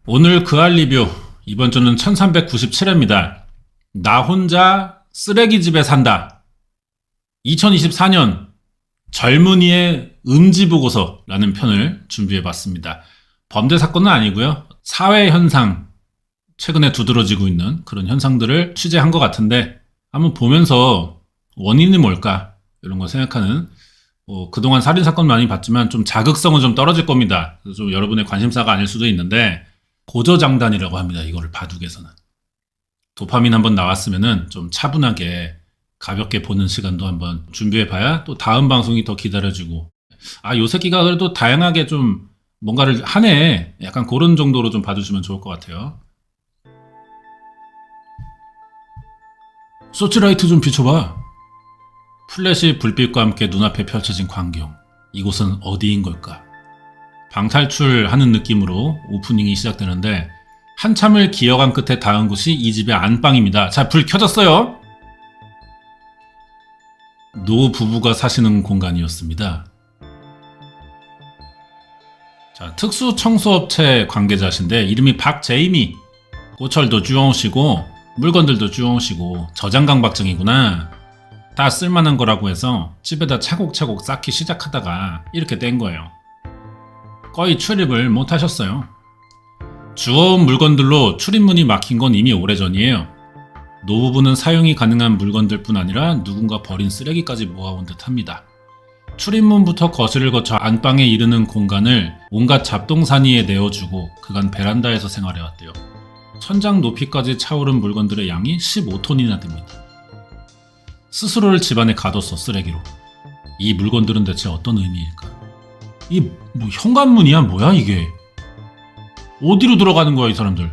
오늘 그할 리뷰, 이번 주는 1397회입니다. 나 혼자 쓰레기집에 산다. 2024년 젊은이의 음지보고서라는 편을 준비해봤습니다. 범죄 사건은 아니고요. 사회현상, 최근에 두드러지고 있는 그런 현상들을 취재한 것 같은데 한번 보면서 원인이 뭘까 이런 거 생각하는, 그동안 살인사건 많이 봤지만 좀 자극성은 좀 떨어질 겁니다. 그래서 좀 여러분의 관심사가 아닐 수도 있는데 고저장단이라고 합니다. 이거를 바둑에서는. 도파민 한번 나왔으면은 좀 차분하게 가볍게 보는 시간도 한번 준비해봐야 또 다음 방송이 더 기다려지고, 요 새끼가 그래도 다양하게 좀 뭔가를 하네, 약간 그런 정도로 좀 봐주시면 좋을 것 같아요. 서치라이트 좀 비춰봐. 플래시 불빛과 함께 눈앞에 펼쳐진 광경. 이곳은 어디인 걸까? 방탈출하는 느낌으로 오프닝이 시작되는데 한참을 기어간 끝에 닿은 곳이 이 집의 안방입니다. 자, 불 켜졌어요. 노 부부가 사시는 공간이었습니다. 자, 특수청소업체 관계자신데 이름이 박제이미. 고철도 주워오시고 물건들도 주워오시고 저장강박증이구나. 다 쓸만한 거라고 해서 집에다 차곡차곡 쌓기 시작하다가 이렇게 된 거예요. 거의 출입을 못 하셨어요. 주워온 물건들로 출입문이 막힌 건 이미 오래전이에요. 노부부는 사용이 가능한 물건들 뿐 아니라 누군가 버린 쓰레기까지 모아온 듯 합니다. 출입문부터 거실을 거쳐 안방에 이르는 공간을 온갖 잡동사니에 내어주고 그간 베란다에서 생활해왔대요. 천장 높이까지 차오른 물건들의 양이 15톤이나 됩니다. 스스로를 집안에 가뒀어, 쓰레기로. 이 물건들은 대체 어떤 의미일까? 이 현관문이야 뭐야 이게? 어디로 들어가는 거야 이 사람들?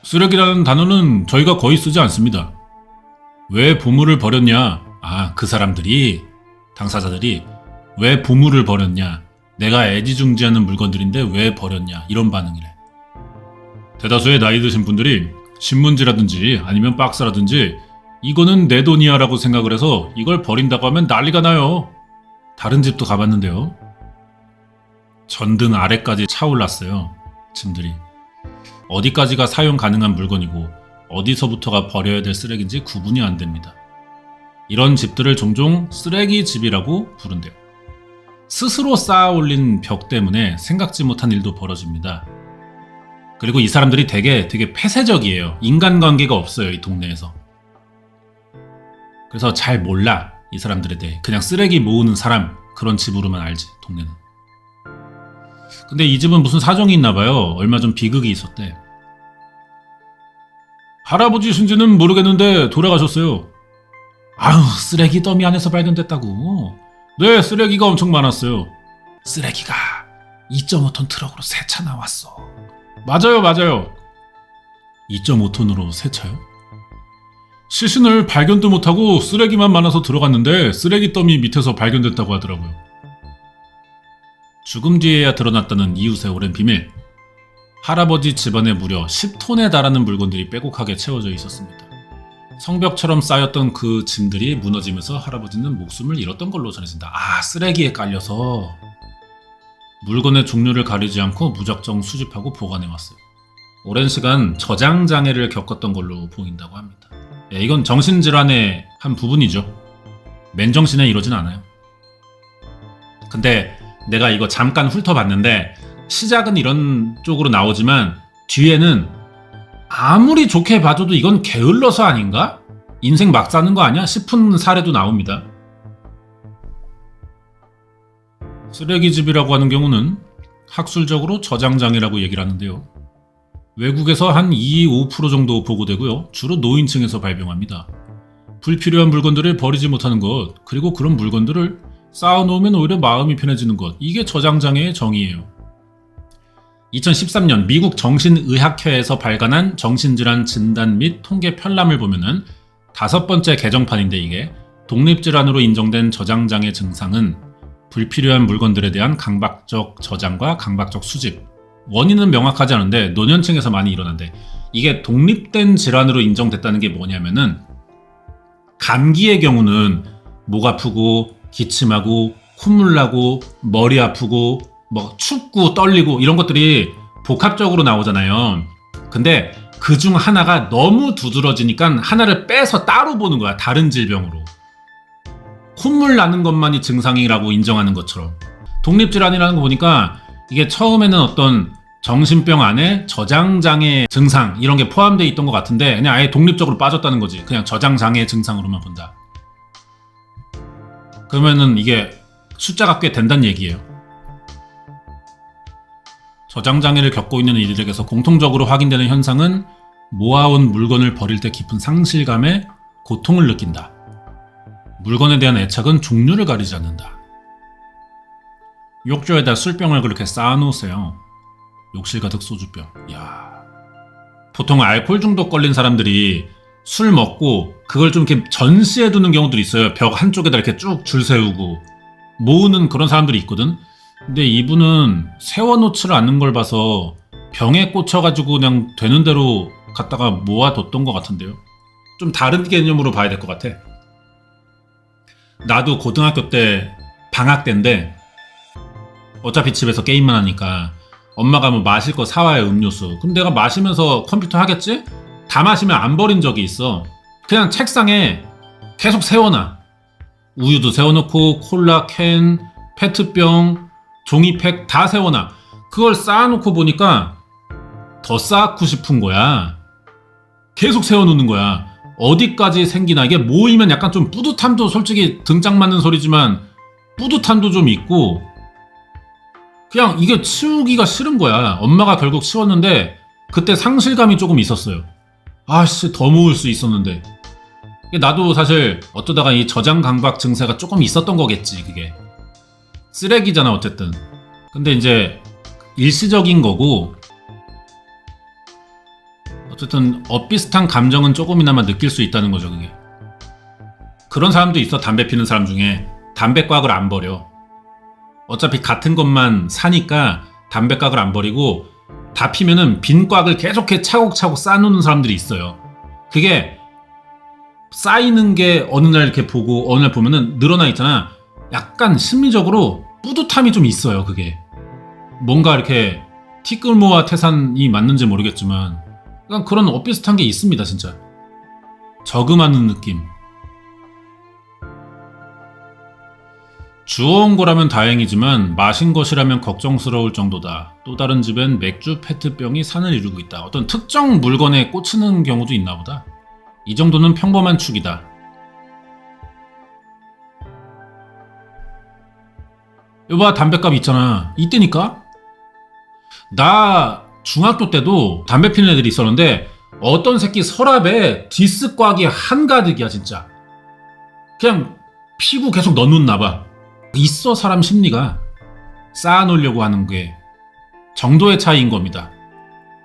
쓰레기라는 단어는 저희가 거의 쓰지 않습니다. 왜 보물을 버렸냐? 그 사람들이, 당사자들이 왜 보물을 버렸냐? 내가 애지중지하는 물건들인데 왜 버렸냐? 이런 반응이래. 대다수의 나이 드신 분들이 신문지라든지 아니면 박스라든지 이거는 내 돈이야 라고 생각을 해서 이걸 버린다고 하면 난리가 나요. 다른 집도 가봤는데요. 전등 아래까지 차올랐어요. 짐들이. 어디까지가 사용 가능한 물건이고 어디서부터가 버려야 될 쓰레기인지 구분이 안 됩니다. 이런 집들을 종종 쓰레기 집이라고 부른대요. 스스로 쌓아 올린 벽 때문에 생각지 못한 일도 벌어집니다. 그리고 이 사람들이 되게 폐쇄적이에요. 인간관계가 없어요, 이 동네에서. 그래서 잘 몰라, 이 사람들에 대해. 그냥 쓰레기 모으는 사람, 그런 집으로만 알지, 동네는. 근데 이 집은 무슨 사정이 있나봐요. 얼마 전 비극이 있었대. 할아버지신지는 모르겠는데 돌아가셨어요. 쓰레기 더미 안에서 발견됐다고. 네, 쓰레기가 엄청 많았어요. 쓰레기가 2.5톤 트럭으로 세 차 나왔어. 맞아요. 2.5톤으로 세 차요? 시신을 발견도 못하고 쓰레기만 많아서 들어갔는데 쓰레기 더미 밑에서 발견됐다고 하더라고요. 죽음 뒤에야 드러났다는 이웃의 오랜 비밀. 할아버지 집안에 무려 10톤에 달하는 물건들이 빼곡하게 채워져 있었습니다. 성벽처럼 쌓였던 그 짐들이 무너지면서 할아버지는 목숨을 잃었던 걸로 전해진다. 쓰레기에 깔려서 물건의 종류를 가리지 않고 무작정 수집하고 보관해왔어요. 오랜 시간 저장장애를 겪었던 걸로 보인다고 합니다. 이건 정신질환의 한 부분이죠. 맨정신에 이러진 않아요. 근데 내가 이거 잠깐 훑어봤는데 시작은 이런 쪽으로 나오지만 뒤에는 아무리 좋게 봐줘도 이건 게을러서 아닌가? 인생 막 사는 거 아니야? 싶은 사례도 나옵니다. 쓰레기집이라고 하는 경우는 학술적으로 저장장애라고 얘기를 하는데요. 외국에서 한 2-5% 정도 보고되고요. 주로 노인층에서 발병합니다. 불필요한 물건들을 버리지 못하는 것, 그리고 그런 물건들을 쌓아놓으면 오히려 마음이 편해지는 것, 이게 저장장애의 정의예요. 2013년 미국 정신의학회에서 발간한 정신질환 진단 및 통계 편람을 보면은 5번째 개정판인데, 이게 독립질환으로 인정된 저장장애 증상은 불필요한 물건들에 대한 강박적 저장과 강박적 수집. 원인은 명확하지 않은데 노년층에서 많이 일어난대. 이게 독립된 질환으로 인정됐다는 게 뭐냐면은, 감기의 경우는 목 아프고 기침하고 콧물 나고 머리 아프고 뭐 춥고 떨리고 이런 것들이 복합적으로 나오잖아요. 근데 그 중 하나가 너무 두드러지니까 하나를 빼서 따로 보는 거야. 다른 질병으로. 콧물 나는 것만이 증상이라고 인정하는 것처럼. 독립질환이라는 거 보니까 이게 처음에는 어떤 정신병 안에 저장장애 증상 이런 게 포함되어 있던 것 같은데 그냥 아예 독립적으로 빠졌다는 거지. 그냥 저장장애 증상으로만 본다. 그러면은 이게 숫자가 꽤 된다는 얘기예요. 저장장애를 겪고 있는 이들에게서 공통적으로 확인되는 현상은 모아온 물건을 버릴 때 깊은 상실감에 고통을 느낀다. 물건에 대한 애착은 종류를 가리지 않는다. 욕조에다 술병을 그렇게 쌓아놓으세요. 욕실 가득 소주병. 이야. 보통 알코올 중독 걸린 사람들이 술 먹고 그걸 좀 이렇게 전시해 두는 경우들이 있어요. 벽 한쪽에다 이렇게 쭉 줄 세우고 모으는 그런 사람들이 있거든. 근데 이분은 세워놓지를 않는 걸 봐서 병에 꽂혀가지고 그냥 되는 대로 갖다가 모아뒀던 것 같은데요. 좀 다른 개념으로 봐야 될 것 같아. 나도 고등학교 때 방학 때인데 어차피 집에서 게임만 하니까 엄마가 뭐 마실 거 사와요, 음료수. 그럼 내가 마시면서 컴퓨터 하겠지? 다 마시면 안 버린 적이 있어. 그냥 책상에 계속 세워놔. 우유도 세워놓고 콜라 캔, 페트병, 종이팩 다 세워놔. 그걸 쌓아놓고 보니까 더 쌓고 싶은 거야. 계속 세워놓는 거야. 어디까지 생기나. 이게 모이면 약간 좀 뿌듯함도 솔직히 등짝 맞는 소리지만 뿌듯함도 좀 있고 그냥 이게 치우기가 싫은 거야. 엄마가 결국 치웠는데 그때 상실감이 조금 있었어요. 아씨 더 모을 수 있었는데. 나도 사실 어쩌다가 이 저장 강박 증세가 조금 있었던 거겠지. 그게 쓰레기잖아 어쨌든. 근데 이제 일시적인 거고 어쨌든 엇비슷한 감정은 조금이나마 느낄 수 있다는 거죠. 그게 그런 사람도 있어. 담배 피는 사람 중에 담배곽을 안 버려. 어차피 같은 것만 사니까 담배곽을 안 버리고 다 피면은 빈 곽을 계속해 차곡차곡 쌓아놓는 사람들이 있어요. 그게 쌓이는 게 어느 날 이렇게 보고 어느 날 보면은 늘어나 있잖아. 약간 심리적으로 뿌듯함이 좀 있어요. 그게 뭔가 이렇게 티끌모아 태산이 맞는지 모르겠지만 약간 그런 엇비슷한 게 있습니다. 진짜 저금하는 느낌. 주워온 거라면 다행이지만 마신 것이라면 걱정스러울 정도다. 또 다른 집엔 맥주 페트병이 산을 이루고 있다. 어떤 특정 물건에 꽂히는 경우도 있나 보다. 이 정도는 평범한 축이다. 여봐 담배값 있잖아. 이때니까. 나 중학교 때도 담배 피는 애들이 있었는데 어떤 새끼 서랍에 디스꽉이 한가득이야 진짜. 그냥 피고 계속 넣어놓나 봐. 있어 사람 심리가. 쌓아놓으려고 하는 게 정도의 차이인 겁니다.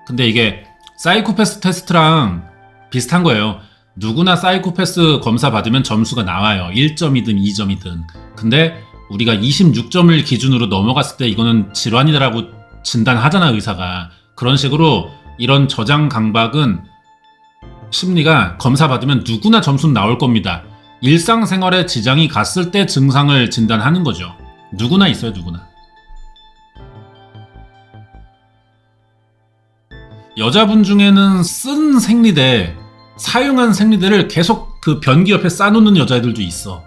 근데 이게 사이코패스 테스트랑 비슷한 거예요. 누구나 사이코패스 검사 받으면 점수가 나와요. 1점이든 2점이든. 근데 우리가 26점을 기준으로 넘어갔을 때 이거는 질환이다라고 진단하잖아 의사가. 그런 식으로 이런 저장 강박은 심리가 검사 받으면 누구나 점수는 나올 겁니다. 일상생활에 지장이 갔을 때 증상을 진단하는 거죠. 누구나 있어요, 누구나. 여자분 중에는 쓴 생리대, 사용한 생리대를 계속 그 변기 옆에 쌓아놓는 여자애들도 있어.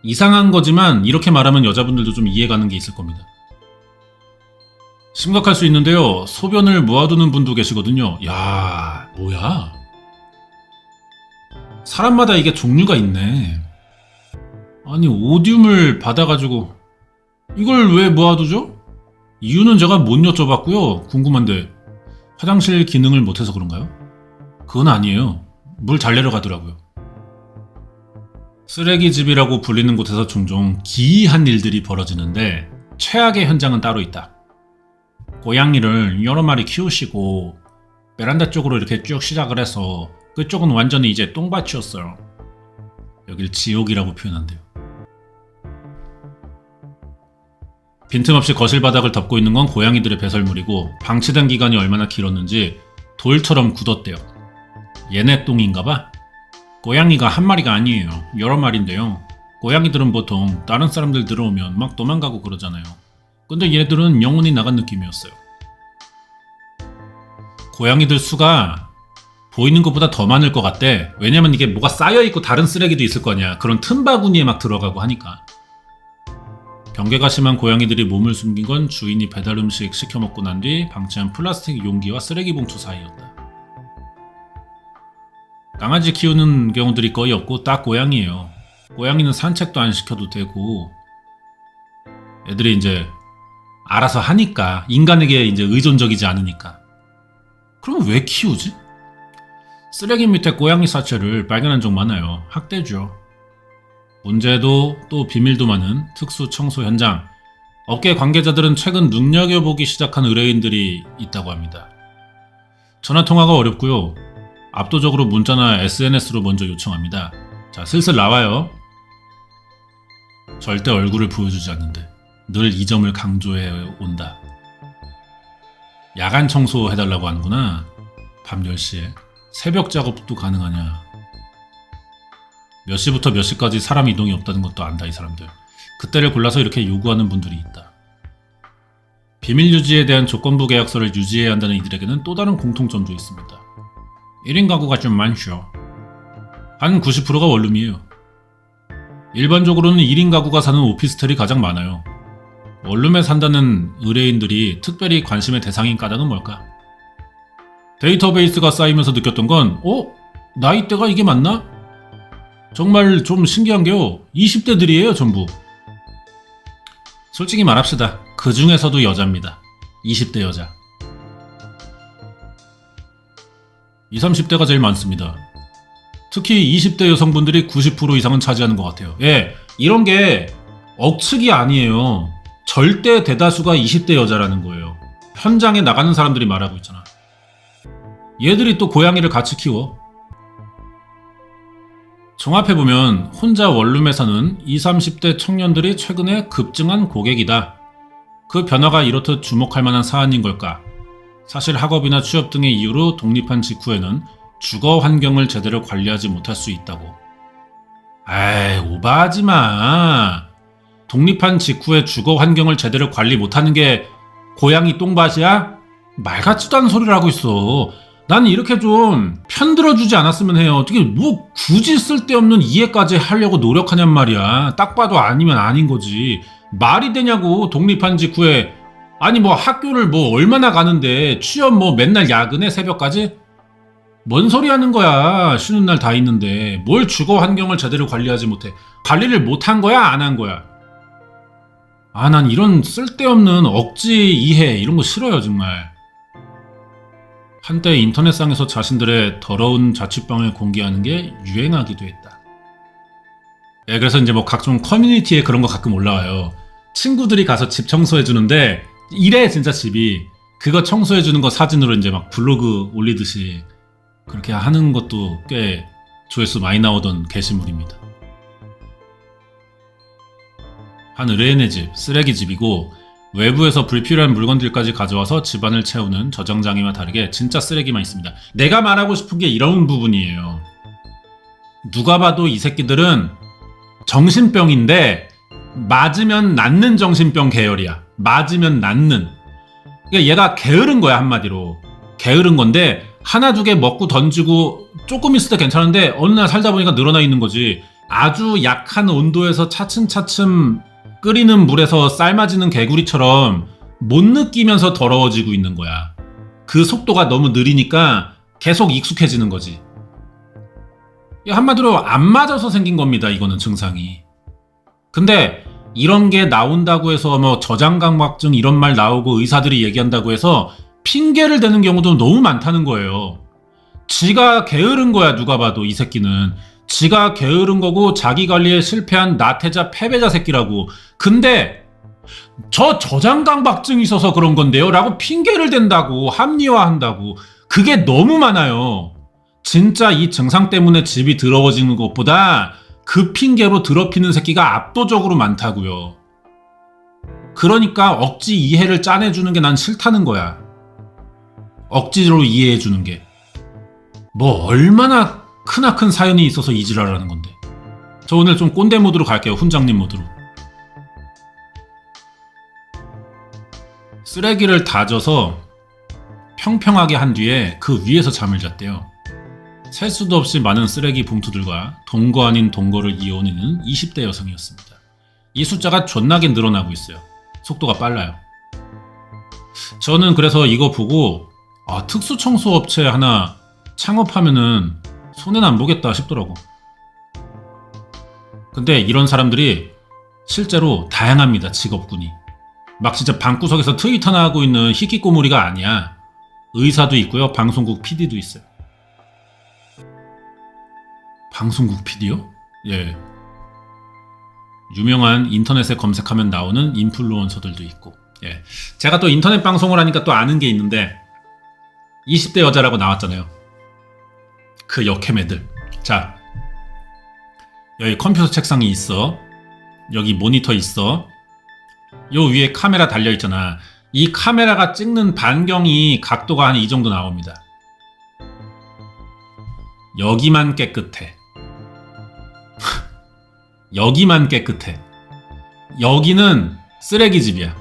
이상한 거지만 이렇게 말하면 여자분들도 좀 이해가는 게 있을 겁니다. 심각할 수 있는데요. 소변을 모아두는 분도 계시거든요. 야, 뭐야? 사람마다 이게 종류가 있네. 아니 오듐을 받아가지고 이걸 왜 모아두죠? 이유는 제가 못 여쭤봤고요. 궁금한데 화장실 기능을 못해서 그런가요? 그건 아니에요. 물 잘 내려가더라고요. 쓰레기집이라고 불리는 곳에서 종종 기이한 일들이 벌어지는데 최악의 현장은 따로 있다. 고양이를 여러 마리 키우시고 베란다 쪽으로 이렇게 쭉 시작을 해서 그쪽은 완전히 이제 똥밭이었어요. 여길 지옥이라고 표현한대요. 빈틈없이 거실 바닥을 덮고 있는 건 고양이들의 배설물이고 방치된 기간이 얼마나 길었는지 돌처럼 굳었대요. 얘네 똥인가봐? 고양이가 한 마리가 아니에요. 여러 마리인데요. 고양이들은 보통 다른 사람들 들어오면 막 도망가고 그러잖아요. 근데 얘들은 영혼이 나간 느낌이었어요. 고양이들 수가 보이는 것보다 더 많을 것 같대. 왜냐면 이게 뭐가 쌓여있고 다른 쓰레기도 있을 거냐. 그런 틈바구니에 막 들어가고 하니까. 경계가 심한 고양이들이 몸을 숨긴 건 주인이 배달 음식 시켜 먹고 난 뒤 방치한 플라스틱 용기와 쓰레기 봉투 사이였다. 강아지 키우는 경우들이 거의 없고 딱 고양이에요. 고양이는 산책도 안 시켜도 되고 애들이 이제 알아서 하니까 인간에게 이제 의존적이지 않으니까. 그럼 왜 키우지? 쓰레기 밑에 고양이 사체를 발견한 적 많아요. 학대죠. 문제도 또 비밀도 많은 특수 청소 현장. 업계 관계자들은 최근 눈여겨보기 시작한 의뢰인들이 있다고 합니다. 전화통화가 어렵고요. 압도적으로 문자나 SNS로 먼저 요청합니다. 자, 슬슬 나와요. 절대 얼굴을 보여주지 않는데 늘 이 점을 강조해 온다. 야간 청소 해달라고 하는구나. 밤 10시에. 새벽 작업도 가능하냐. 몇 시부터 몇 시까지 사람 이동이 없다는 것도 안다, 이 사람들. 그때를 골라서 이렇게 요구하는 분들이 있다. 비밀 유지에 대한 조건부 계약서를 유지해야 한다는 이들에게는 또 다른 공통점도 있습니다. 1인 가구가 좀 많죠. 한 90%가 원룸이에요. 일반적으로는 1인 가구가 사는 오피스텔이 가장 많아요. 원룸에 산다는 의뢰인들이 특별히 관심의 대상인 까닭은 뭘까? 데이터베이스가 쌓이면서 느꼈던 건 나이대가 이게 맞나? 정말 좀 신기한 게요. 20대들이에요, 전부. 솔직히 말합시다. 그 중에서도 여자입니다. 20대 여자. 20, 30대가 제일 많습니다. 특히 20대 여성분들이 90% 이상은 차지하는 것 같아요. 예, 이런 게 억측이 아니에요. 절대 대다수가 20대 여자라는 거예요. 현장에 나가는 사람들이 말하고 있잖아. 얘들이 또 고양이를 같이 키워. 종합해보면 혼자 원룸에 사는 20, 30대 청년들이 최근에 급증한 고객이다. 그 변화가 이렇듯 주목할 만한 사안인 걸까? 사실 학업이나 취업 등의 이유로 독립한 직후에는 주거 환경을 제대로 관리하지 못할 수 있다고. 에이, 오바하지 마. 독립한 직후에 주거 환경을 제대로 관리 못하는 게 고양이 똥밭이야? 말 같지도 않은 소리를 하고 있어. 난 이렇게 좀 편들어주지 않았으면 해요. 어떻게 뭐 굳이 쓸데없는 이해까지 하려고 노력하냔 말이야. 딱 봐도 아니면 아닌 거지. 말이 되냐고. 독립한 직후에. 아니 뭐 학교를 뭐 얼마나 가는데 취업 뭐 맨날 야근해 새벽까지? 뭔 소리 하는 거야. 쉬는 날 다 있는데. 뭘 주거 환경을 제대로 관리하지 못해. 관리를 못한 거야 안 한 거야? 난 이런 쓸데없는 억지 이해 이런 거 싫어요 정말. 한때 인터넷상에서 자신들의 더러운 자취방을 공개하는 게 유행하기도 했다. 예, 그래서 이제 뭐 각종 커뮤니티에 그런 거 가끔 올라와요. 친구들이 가서 집 청소해주는데 이래 진짜 집이. 그거 청소해주는 거 사진으로 이제 막 블로그 올리듯이 그렇게 하는 것도 꽤 조회수 많이 나오던 게시물입니다. 한 의뢰인의 집, 쓰레기집이고 외부에서 불필요한 물건들까지 가져와서 집안을 채우는 저장장애와 다르게 진짜 쓰레기만 있습니다. 내가 말하고 싶은 게 이런 부분이에요. 누가 봐도 이 새끼들은 정신병인데 맞으면 낫는 정신병 계열이야. 맞으면 낫는. 그러니까 얘가 게으른 거야 한마디로. 게으른 건데 하나 두 개 먹고 던지고 조금 있을 때 괜찮은데 어느 날 살다 보니까 늘어나 있는 거지. 아주 약한 온도에서 차츰차츰 끓이는 물에서 삶아지는 개구리처럼 못 느끼면서 더러워지고 있는 거야. 그 속도가 너무 느리니까 계속 익숙해지는 거지. 한마디로 안 맞아서 생긴 겁니다. 이거는 증상이. 근데 이런 게 나온다고 해서 뭐 저장강박증 이런 말 나오고 의사들이 얘기한다고 해서 핑계를 대는 경우도 너무 많다는 거예요. 지가 게으른 거야 누가 봐도 이 새끼는. 지가 게으른 거고 자기 관리에 실패한 나태자 패배자 새끼라고. 근데 저 저장강박증이 있어서 그런 건데요 라고 핑계를 댄다고. 합리화한다고. 그게 너무 많아요. 진짜 이 증상 때문에 집이 더러워지는 것보다 그 핑계로 더럽히는 새끼가 압도적으로 많다고요. 그러니까 억지 이해를 짜내주는 게 난 싫다는 거야. 억지로 이해해주는 게. 뭐 얼마나 크나큰 사연이 있어서 이 지랄을 하는 건데. 저 오늘 좀 꼰대 모드로 갈게요. 훈장님 모드로. 쓰레기를 다져서 평평하게 한 뒤에 그 위에서 잠을 잤대요. 셀 수도 없이 많은 쓰레기 봉투들과 동거 아닌 동거를 이어오는 20대 여성이었습니다. 이 숫자가 존나게 늘어나고 있어요. 속도가 빨라요. 저는 그래서 이거 보고 특수청소업체 하나 창업하면은 손해는 안 보겠다 싶더라고. 근데 이런 사람들이 실제로 다양합니다. 직업군이. 막 진짜 방구석에서 트위터나 하고 있는 히키꼬모리가 아니야. 의사도 있고요. 방송국 PD도 있어요. 방송국 PD요? 예. 유명한 인터넷에 검색하면 나오는 인플루언서들도 있고. 예. 제가 또 인터넷 방송을 하니까 또 아는 게 있는데 20대 여자라고 나왔잖아요. 그 역캠 애들. 자, 여기 컴퓨터 책상이 있어. 여기 모니터 있어. 요 위에 카메라 달려있잖아. 이 카메라가 찍는 반경이 각도가 한 이 정도 나옵니다. 여기만 깨끗해. 여기만 깨끗해. 여기는 쓰레기집이야.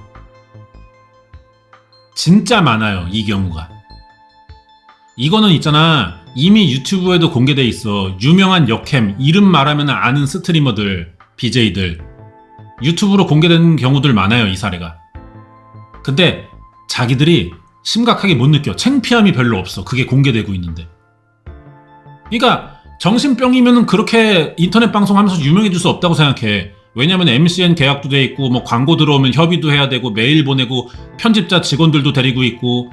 진짜 많아요, 이 경우가. 이거는 있잖아, 이미 유튜브에도 공개돼 있어. 유명한 역캠, 이름 말하면 아는 스트리머들, BJ들 유튜브로 공개된 경우들 많아요, 이 사례가. 근데 자기들이 심각하게 못 느껴. 창피함이 별로 없어, 그게 공개되고 있는데. 그러니까 정신병이면 그렇게 인터넷 방송하면서 유명해질 수 없다고 생각해. 왜냐면 MCN 계약도 돼 있고, 뭐 광고 들어오면 협의도 해야 되고, 메일 보내고, 편집자 직원들도 데리고 있고.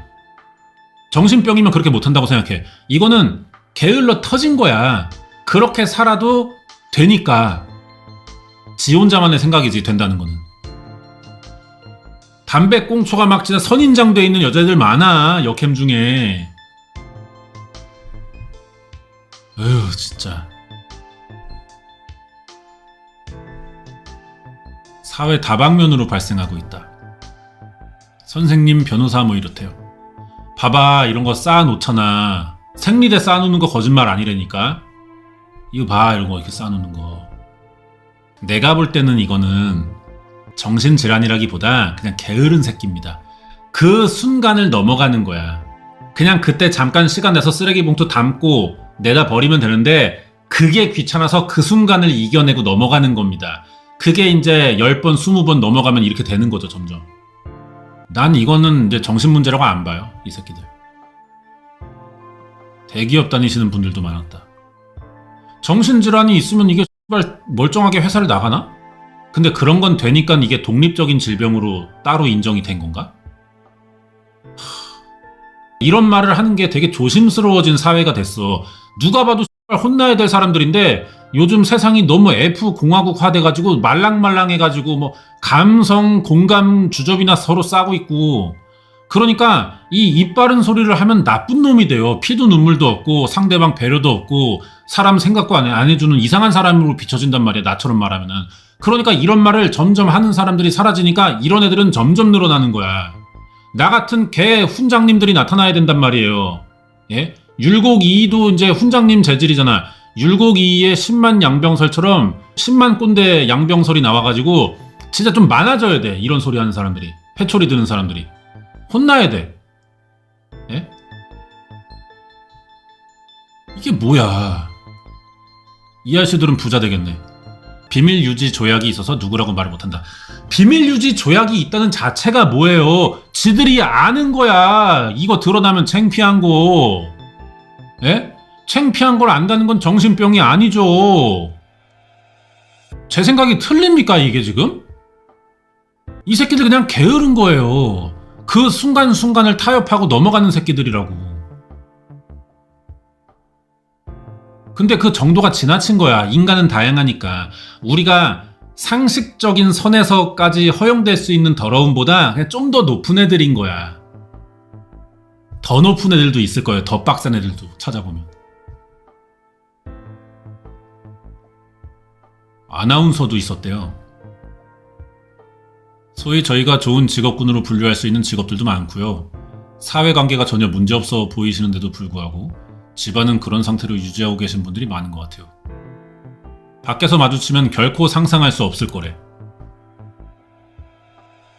정신병이면 그렇게 못한다고 생각해. 이거는 게을러 터진 거야. 그렇게 살아도 되니까. 지 혼자만의 생각이지, 된다는 거는. 담배 꽁초가 막 진짜 선인장돼 있는 여자애들 많아, 역캠 중에. 에휴, 진짜. 사회 다방면으로 발생하고 있다. 선생님, 변호사 뭐 이렇대요. 봐봐, 이런 거 쌓아놓잖아. 생리대 쌓아놓는 거 거짓말 아니라니까. 이거 봐, 이런 거 이렇게 쌓아놓는 거. 내가 볼 때는 이거는 정신질환이라기보다 그냥 게으른 새끼입니다. 그 순간을 넘어가는 거야. 그냥 그때 잠깐 시간 내서 쓰레기 봉투 담고 내다 버리면 되는데, 그게 귀찮아서 그 순간을 이겨내고 넘어가는 겁니다. 그게 이제 10번, 20번 넘어가면 이렇게 되는 거죠, 점점. 난 이거는 이제 정신문제라고 안 봐요, 이 새끼들. 대기업 다니시는 분들도 많았다. 정신질환이 있으면 이게 멀쩡하게 회사를 나가나? 근데 그런 건 되니까 이게 독립적인 질병으로 따로 인정이 된 건가? 이런 말을 하는 게 되게 조심스러워진 사회가 됐어. 누가 봐도 혼나야 될 사람들인데 요즘 세상이 너무 F공화국화 돼가지고 말랑말랑해가지고 뭐 감성, 공감 주접이나 서로 싸고 있고, 그러니까 이 입 바른 소리를 하면 나쁜 놈이 돼요. 피도 눈물도 없고 상대방 배려도 없고 사람 생각도 안 해주는 이상한 사람으로 비춰진단 말이야, 나처럼 말하면은. 그러니까 이런 말을 점점 하는 사람들이 사라지니까 이런 애들은 점점 늘어나는 거야. 나 같은 개 훈장님들이 나타나야 된단 말이에요. 예? 율곡이도 이제 훈장님 재질이잖아. 율곡이의 10만 양병설처럼 10만 꼰대 양병설이 나와가지고 진짜 좀 많아져야 돼. 이런 소리 하는 사람들이, 회초리 드는 사람들이. 혼나야 돼. 예? 이게 뭐야. 이 아저씨들은 부자 되겠네. 비밀 유지 조약이 있어서 누구라고 말을 못한다. 비밀 유지 조약이 있다는 자체가 뭐예요? 지들이 아는 거야. 이거 드러나면 창피한 거. 예? 창피한 걸 안다는 건 정신병이 아니죠. 제 생각이 틀립니까, 이게 지금? 이 새끼들 그냥 게으른 거예요. 그 순간순간을 타협하고 넘어가는 새끼들이라고. 근데 그 정도가 지나친 거야. 인간은 다양하니까. 우리가 상식적인 선에서까지 허용될 수 있는 더러움보다 그냥 좀 더 높은 애들인 거야. 더 높은 애들도 있을 거예요. 더 빡센 애들도 찾아보면. 아나운서도 있었대요. 소위 저희가 좋은 직업군으로 분류할 수 있는 직업들도 많고요. 사회관계가 전혀 문제없어 보이시는데도 불구하고 집안은 그런 상태로 유지하고 계신 분들이 많은 것 같아요. 밖에서 마주치면 결코 상상할 수 없을 거래.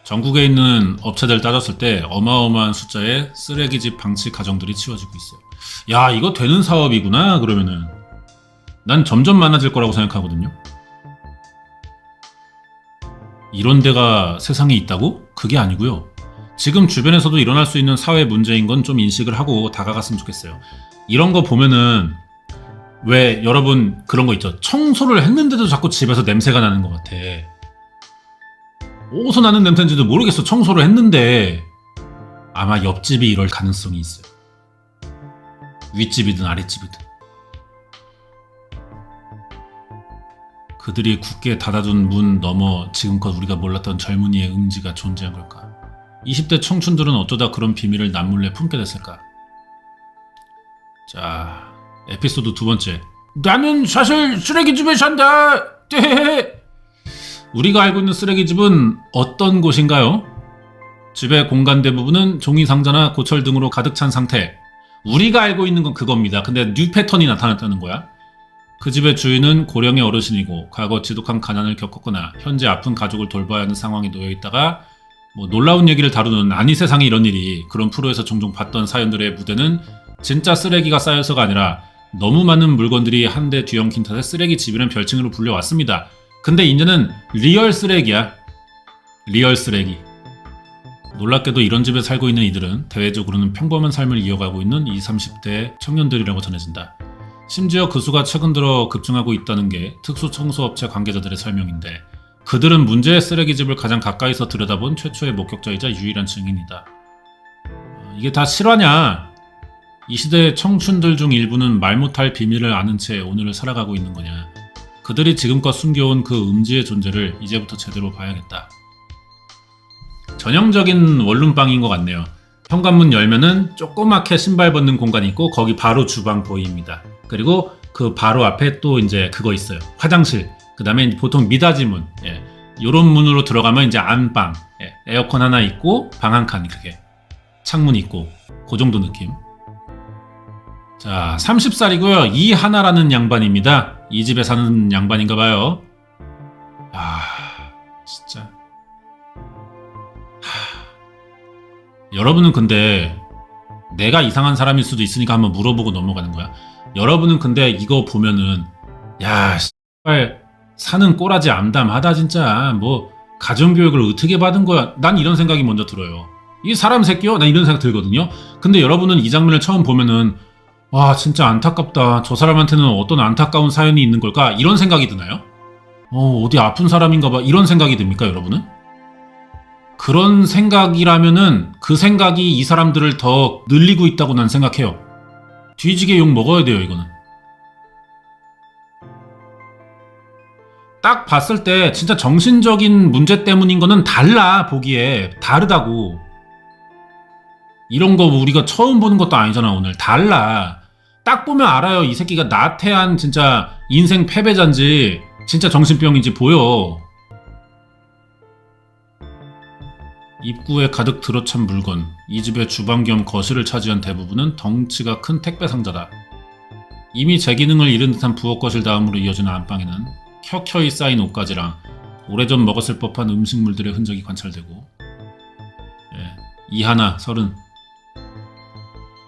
전국에 있는 업체들 따졌을 때 어마어마한 숫자의 쓰레기집 방치 가정들이 치워지고 있어요. 야, 이거 되는 사업이구나. 그러면은 난 점점 많아질 거라고 생각하거든요. 이런 데가 세상에 있다고? 그게 아니고요. 지금 주변에서도 일어날 수 있는 사회 문제인 건 좀 인식을 하고 다가갔으면 좋겠어요. 이런 거 보면은 왜 여러분 그런 거 있죠? 청소를 했는데도 자꾸 집에서 냄새가 나는 것 같아. 어디서 나는 냄새인지도 모르겠어. 청소를 했는데 아마 옆집이 이럴 가능성이 있어요. 윗집이든 아랫집이든. 그들이 굳게 닫아둔 문 너머 지금껏 우리가 몰랐던 젊은이의 음지가 존재한 걸까? 20대 청춘들은 어쩌다 그런 비밀을 남몰래 품게 됐을까? 자, 에피소드 두 번째. 나는 사실 쓰레기집에 산다. 우리가 알고 있는 쓰레기집은 어떤 곳인가요? 집의 공간 대부분은 종이 상자나 고철 등으로 가득 찬 상태. 우리가 알고 있는 건 그겁니다. 근데 뉴 패턴이 나타났다는 거야. 그 집의 주인은 고령의 어르신이고 과거 지독한 가난을 겪었거나 현재 아픈 가족을 돌봐야 하는 상황에 놓여 있다가 놀라운 얘기를 다루는 아니 세상에 이런 일이 그런 프로에서 종종 봤던 사연들의 무대는 진짜 쓰레기가 쌓여서가 아니라 너무 많은 물건들이 한데 뒤엉킨 탓에 쓰레기집이라는 별칭으로 불려왔습니다. 근데 이제는 리얼 쓰레기야. 리얼 쓰레기. 놀랍게도 이런 집에 살고 있는 이들은 대외적으로는 평범한 삶을 이어가고 있는 20, 30대 청년들이라고 전해진다. 심지어 그 수가 최근 들어 급증하고 있다는 게 특수청소업체 관계자들의 설명인데 그들은 문제의 쓰레기집을 가장 가까이서 들여다본 최초의 목격자이자 유일한 증인이다. 이게 다 실화냐? 이 시대의 청춘들 중 일부는 말 못할 비밀을 아는 채 오늘을 살아가고 있는 거냐? 그들이 지금껏 숨겨온 그 음지의 존재를 이제부터 제대로 봐야겠다. 전형적인 원룸방인 것 같네요. 현관문 열면은 조그맣게 신발 벗는 공간이 있고 거기 바로 주방 보입니다. 그리고 그 바로 앞에 또 이제 그거 있어요. 화장실. 그 다음에 보통 미닫이문. 예. 요런 문으로 들어가면 이제 안방. 예. 에어컨 하나 있고 방 한 칸 이렇게. 창문 있고. 그 정도 느낌. 자, 30살이고요. 이하나라는 양반입니다. 이 집에 사는 양반인가 봐요. 아, 진짜. 여러분은 근데 내가 이상한 사람일 수도 있으니까 한번 물어보고 넘어가는 거야. 여러분은 근데 이거 보면은 야, 씨발 사는 꼬라지 암담하다 진짜. 뭐 가정교육을 어떻게 받은 거야? 난 이런 생각이 먼저 들어요. 이 사람 새끼요? 난 이런 생각 들거든요. 근데 여러분은 이 장면을 처음 보면은 와, 진짜 안타깝다. 저 사람한테는 어떤 안타까운 사연이 있는 걸까? 이런 생각이 드나요? 어디 아픈 사람인가 봐. 이런 생각이 듭니까, 여러분은? 그런 생각이라면은 그 생각이 이 사람들을 더 늘리고 있다고 난 생각해요. 뒤지게 욕 먹어야 돼요, 이거는. 딱 봤을 때 진짜 정신적인 문제 때문인 거는 달라, 보기에. 다르다고. 이런 거 우리가 처음 보는 것도 아니잖아, 오늘. 달라. 딱 보면 알아요. 이 새끼가 나태한 진짜 인생 패배자인지 진짜 정신병인지 보여. 입구에 가득 들어찬 물건. 이 집의 주방 겸 거실을 차지한 대부분은 덩치가 큰 택배 상자다. 이미 제 기능을 잃은 듯한 부엌 거실 다음으로 이어지는 안방에는 켜켜이 쌓인 옷가지랑 오래전 먹었을 법한 음식물들의 흔적이 관찰되고, 예, 이하나 30.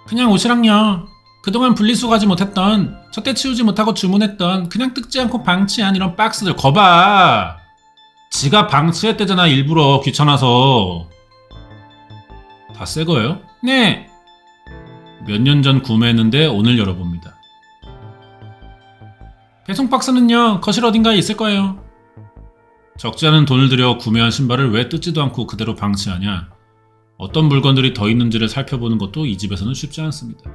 그냥 옷이랑요. 그동안 분리수거하지 못했던, 저때 치우지 못하고 주문했던, 그냥 뜯지 않고 방치한 이런 박스들 거봐. 지가 방치했대잖아, 일부러. 귀찮아서. 다 새 거예요? 네. 몇 년 전 구매했는데 오늘 열어봅니다. 배송 박스는요, 거실 어딘가에 있을 거예요. 적지 않은 돈을 들여 구매한 신발을 왜 뜯지도 않고 그대로 방치하냐? 어떤 물건들이 더 있는지를 살펴보는 것도 이 집에서는 쉽지 않습니다.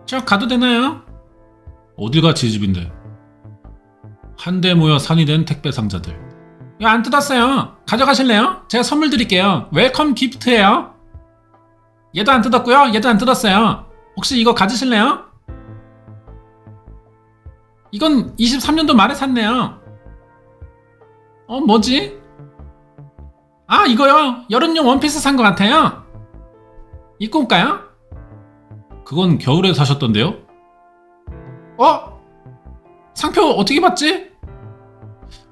저 가도 되나요? 어딜 가 지 집인데. 한데 모여 산이 된 택배 상자들. 이거 안 뜯었어요. 가져가실래요? 제가 선물 드릴게요. 웰컴 기프트예요. 얘도 안 뜯었고요. 얘도 안 뜯었어요. 혹시 이거 가지실래요? 이건 23년도 말에 샀네요. 뭐지? 아, 이거요. 여름용 원피스 산 것 같아요. 입고 올까요? 그건 겨울에 사셨던데요? 상표 어떻게 받지?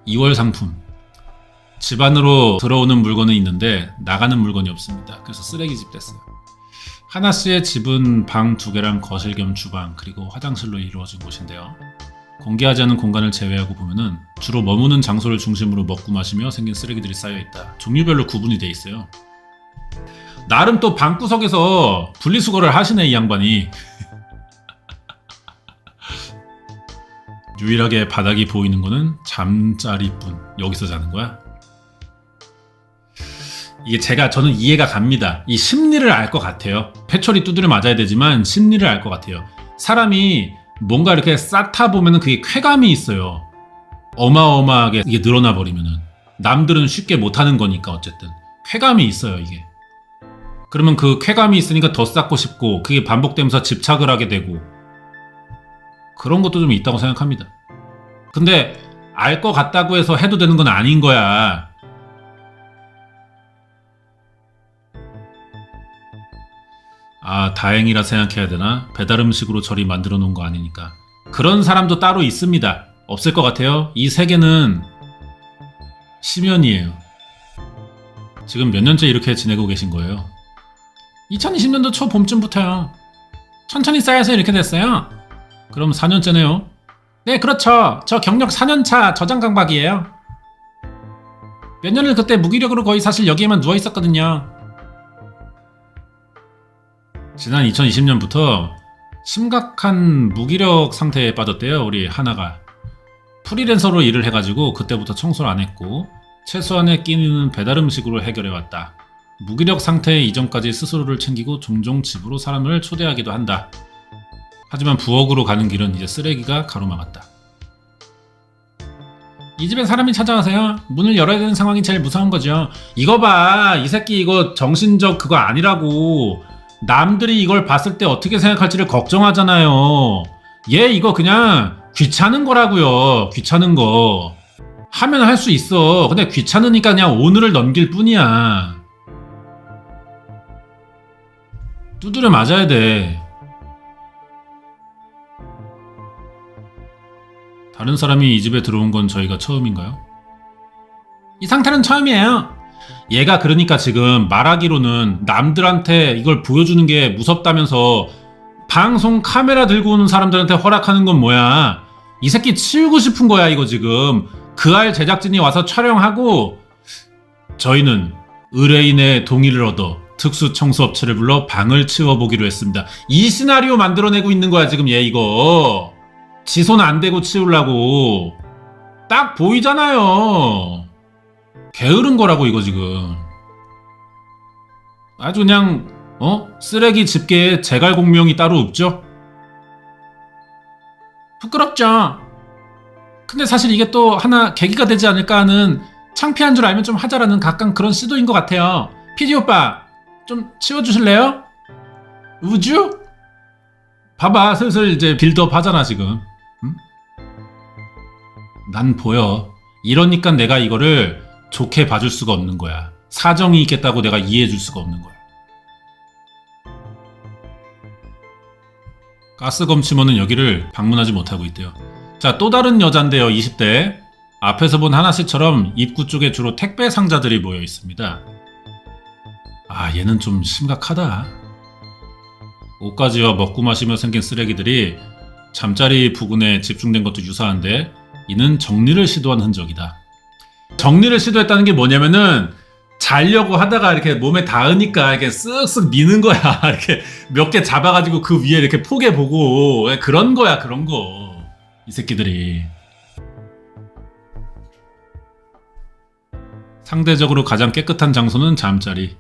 2월 상품. 집 안으로 들어오는 물건은 있는데 나가는 물건이 없습니다. 그래서 쓰레기집 됐어요. 하나 씨의 집은 방 2개랑 거실 겸 주방 그리고 화장실로 이루어진 곳인데요. 공개하지 않은 공간을 제외하고 보면은 주로 머무는 장소를 중심으로 먹고 마시며 생긴 쓰레기들이 쌓여있다. 종류별로 구분이 돼 있어요. 나름 또 방구석에서 분리수거를 하시네 이 양반이. 유일하게 바닥이 보이는 거는 잠자리뿐. 여기서 자는 거야? 이게 저는 이해가 갑니다. 이 심리를 알 것 같아요. 패초리 두드려 맞아야 되지만 심리를 알 것 같아요. 사람이 뭔가 이렇게 쌓다 보면은 그게 쾌감이 있어요. 어마어마하게 이게 늘어나 버리면은. 남들은 쉽게 못하는 거니까 어쨌든. 쾌감이 있어요 이게. 그러면 그 쾌감이 있으니까 더 쌓고 싶고 그게 반복되면서 집착을 하게 되고 그런 것도 좀 있다고 생각합니다. 근데 알 것 같다고 해서 해도 되는 건 아닌 거야. 아, 다행이라 생각해야 되나? 배달 음식으로 저리 만들어 놓은 거 아니니까. 그런 사람도 따로 있습니다. 없을 것 같아요. 이 세계는 심연이에요. 지금 몇 년째 이렇게 지내고 계신 거예요? 2020년도 초 봄쯤부터요. 천천히 쌓여서 이렇게 됐어요. 그럼 4년째네요. 네, 그렇죠. 저 경력 4년차 저장강박이에요. 몇 년을 그때 무기력으로 거의 사실 여기에만 누워 있었거든요. 지난 2020년부터 심각한 무기력 상태에 빠졌대요. 우리 하나가. 프리랜서로 일을 해가지고 그때부터 청소를 안 했고 최소한의 끼니는 배달 음식으로 해결해왔다. 무기력 상태 이전까지 스스로를 챙기고 종종 집으로 사람을 초대하기도 한다. 하지만 부엌으로 가는 길은 이제 쓰레기가 가로막았다. 이 집에 사람이 찾아와서요. 문을 열어야 되는 상황이 제일 무서운 거죠. 이거 봐. 이 새끼 이거 정신적 그거 아니라고. 남들이 이걸 봤을 때 어떻게 생각할지를 걱정하잖아요. 얘 이거 그냥 귀찮은 거라고요. 귀찮은 거. 하면 할 수 있어. 근데 귀찮으니까 그냥 오늘을 넘길 뿐이야. 두드려 맞아야 돼. 다른 사람이 이 집에 들어온 건 저희가 처음인가요? 이 상태는 처음이에요. 얘가 그러니까 지금 말하기로는 남들한테 이걸 보여주는 게 무섭다면서 방송 카메라 들고 오는 사람들한테 허락하는 건 뭐야. 이 새끼 치우고 싶은 거야 이거 지금. 그 알 제작진이 와서 촬영하고 저희는 의뢰인의 동의를 얻어 특수 청소업체를 불러 방을 치워보기로 했습니다. 이 시나리오 만들어내고 있는 거야 지금 얘 이거. 지 손 안 대고 치우려고. 딱 보이잖아요. 게으른 거라고 이거 지금. 아주 그냥 쓰레기 집게에 제갈공명이 따로 없죠? 부끄럽죠? 근데 사실 이게 또 하나 계기가 되지 않을까 하는 창피한 줄 알면 좀 하자라는 각각 그런 시도인 것 같아요. PD 오빠 좀 치워주실래요? 우주? 봐봐 슬슬 이제 빌드업 하잖아 지금. 응? 난 보여. 이러니까 내가 이거를 좋게 봐줄 수가 없는 거야. 사정이 있겠다고 내가 이해해줄 수가 없는 거야. 가스검침원은 여기를 방문하지 못하고 있대요. 자, 또 다른 여잔데요. 20대. 앞에서 본 하나씨처럼 입구 쪽에 주로 택배 상자들이 모여 있습니다. 아, 얘는 좀 심각하다. 옷가지와 먹고 마시며 생긴 쓰레기들이 잠자리 부근에 집중된 것도 유사한데 이는 정리를 시도한 흔적이다. 정리를 시도했다는 게 뭐냐면은 자려고 하다가 이렇게 몸에 닿으니까 이렇게 쓱쓱 미는 거야. 이렇게 몇 개 잡아가지고 그 위에 이렇게 포개 보고 그런 거야 그런 거. 이 새끼들이. 상대적으로 가장 깨끗한 장소는 잠자리.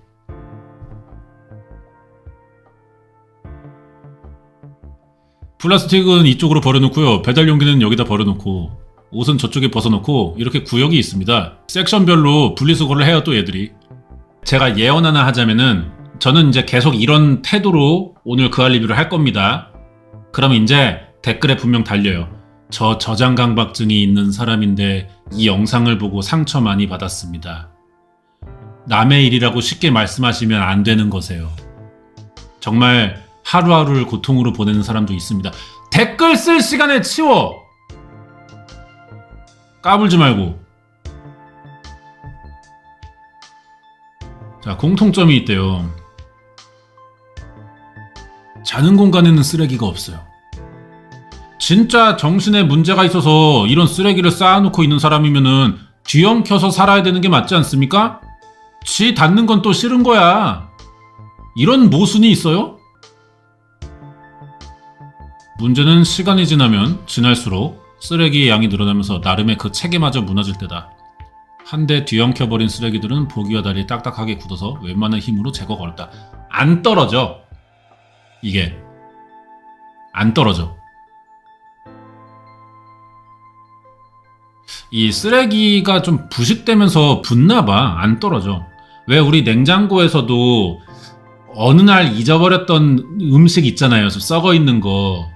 플라스틱은 이쪽으로 버려놓고요. 배달 용기는 여기다 버려놓고 옷은 저쪽에 벗어놓고 이렇게 구역이 있습니다. 섹션별로 분리수거를 해요 또 얘들이. 제가 예언 하나 하자면은 저는 이제 계속 이런 태도로 오늘 그할 리뷰를 할 겁니다. 그럼 이제 댓글에 분명 달려요. 저 저장강박증이 있는 사람인데 이 영상을 보고 상처 많이 받았습니다. 남의 일이라고 쉽게 말씀하시면 안 되는 거세요. 정말 하루하루를 고통으로 보내는 사람도 있습니다. 댓글 쓸 시간에 치워! 까불지 말고. 자, 공통점이 있대요. 자는 공간에는 쓰레기가 없어요. 진짜 정신에 문제가 있어서 이런 쓰레기를 쌓아놓고 있는 사람이면은 뒤엉켜서 살아야 되는 게 맞지 않습니까? 지 닿는 건 또 싫은 거야. 이런 모순이 있어요? 문제는 시간이 지나면 지날수록 쓰레기의 양이 늘어나면서 나름의 그 체계마저 무너질 때다. 한데 뒤엉켜버린 쓰레기들은 보기와 달리 딱딱하게 굳어서 웬만한 힘으로 제거가 어렵다. 안 떨어져. 이게 안 떨어져. 이 쓰레기가 좀 부식되면서 붙나봐. 안 떨어져. 왜 우리 냉장고에서도 어느 날 잊어버렸던 음식 있잖아요. 좀 썩어 있는 거.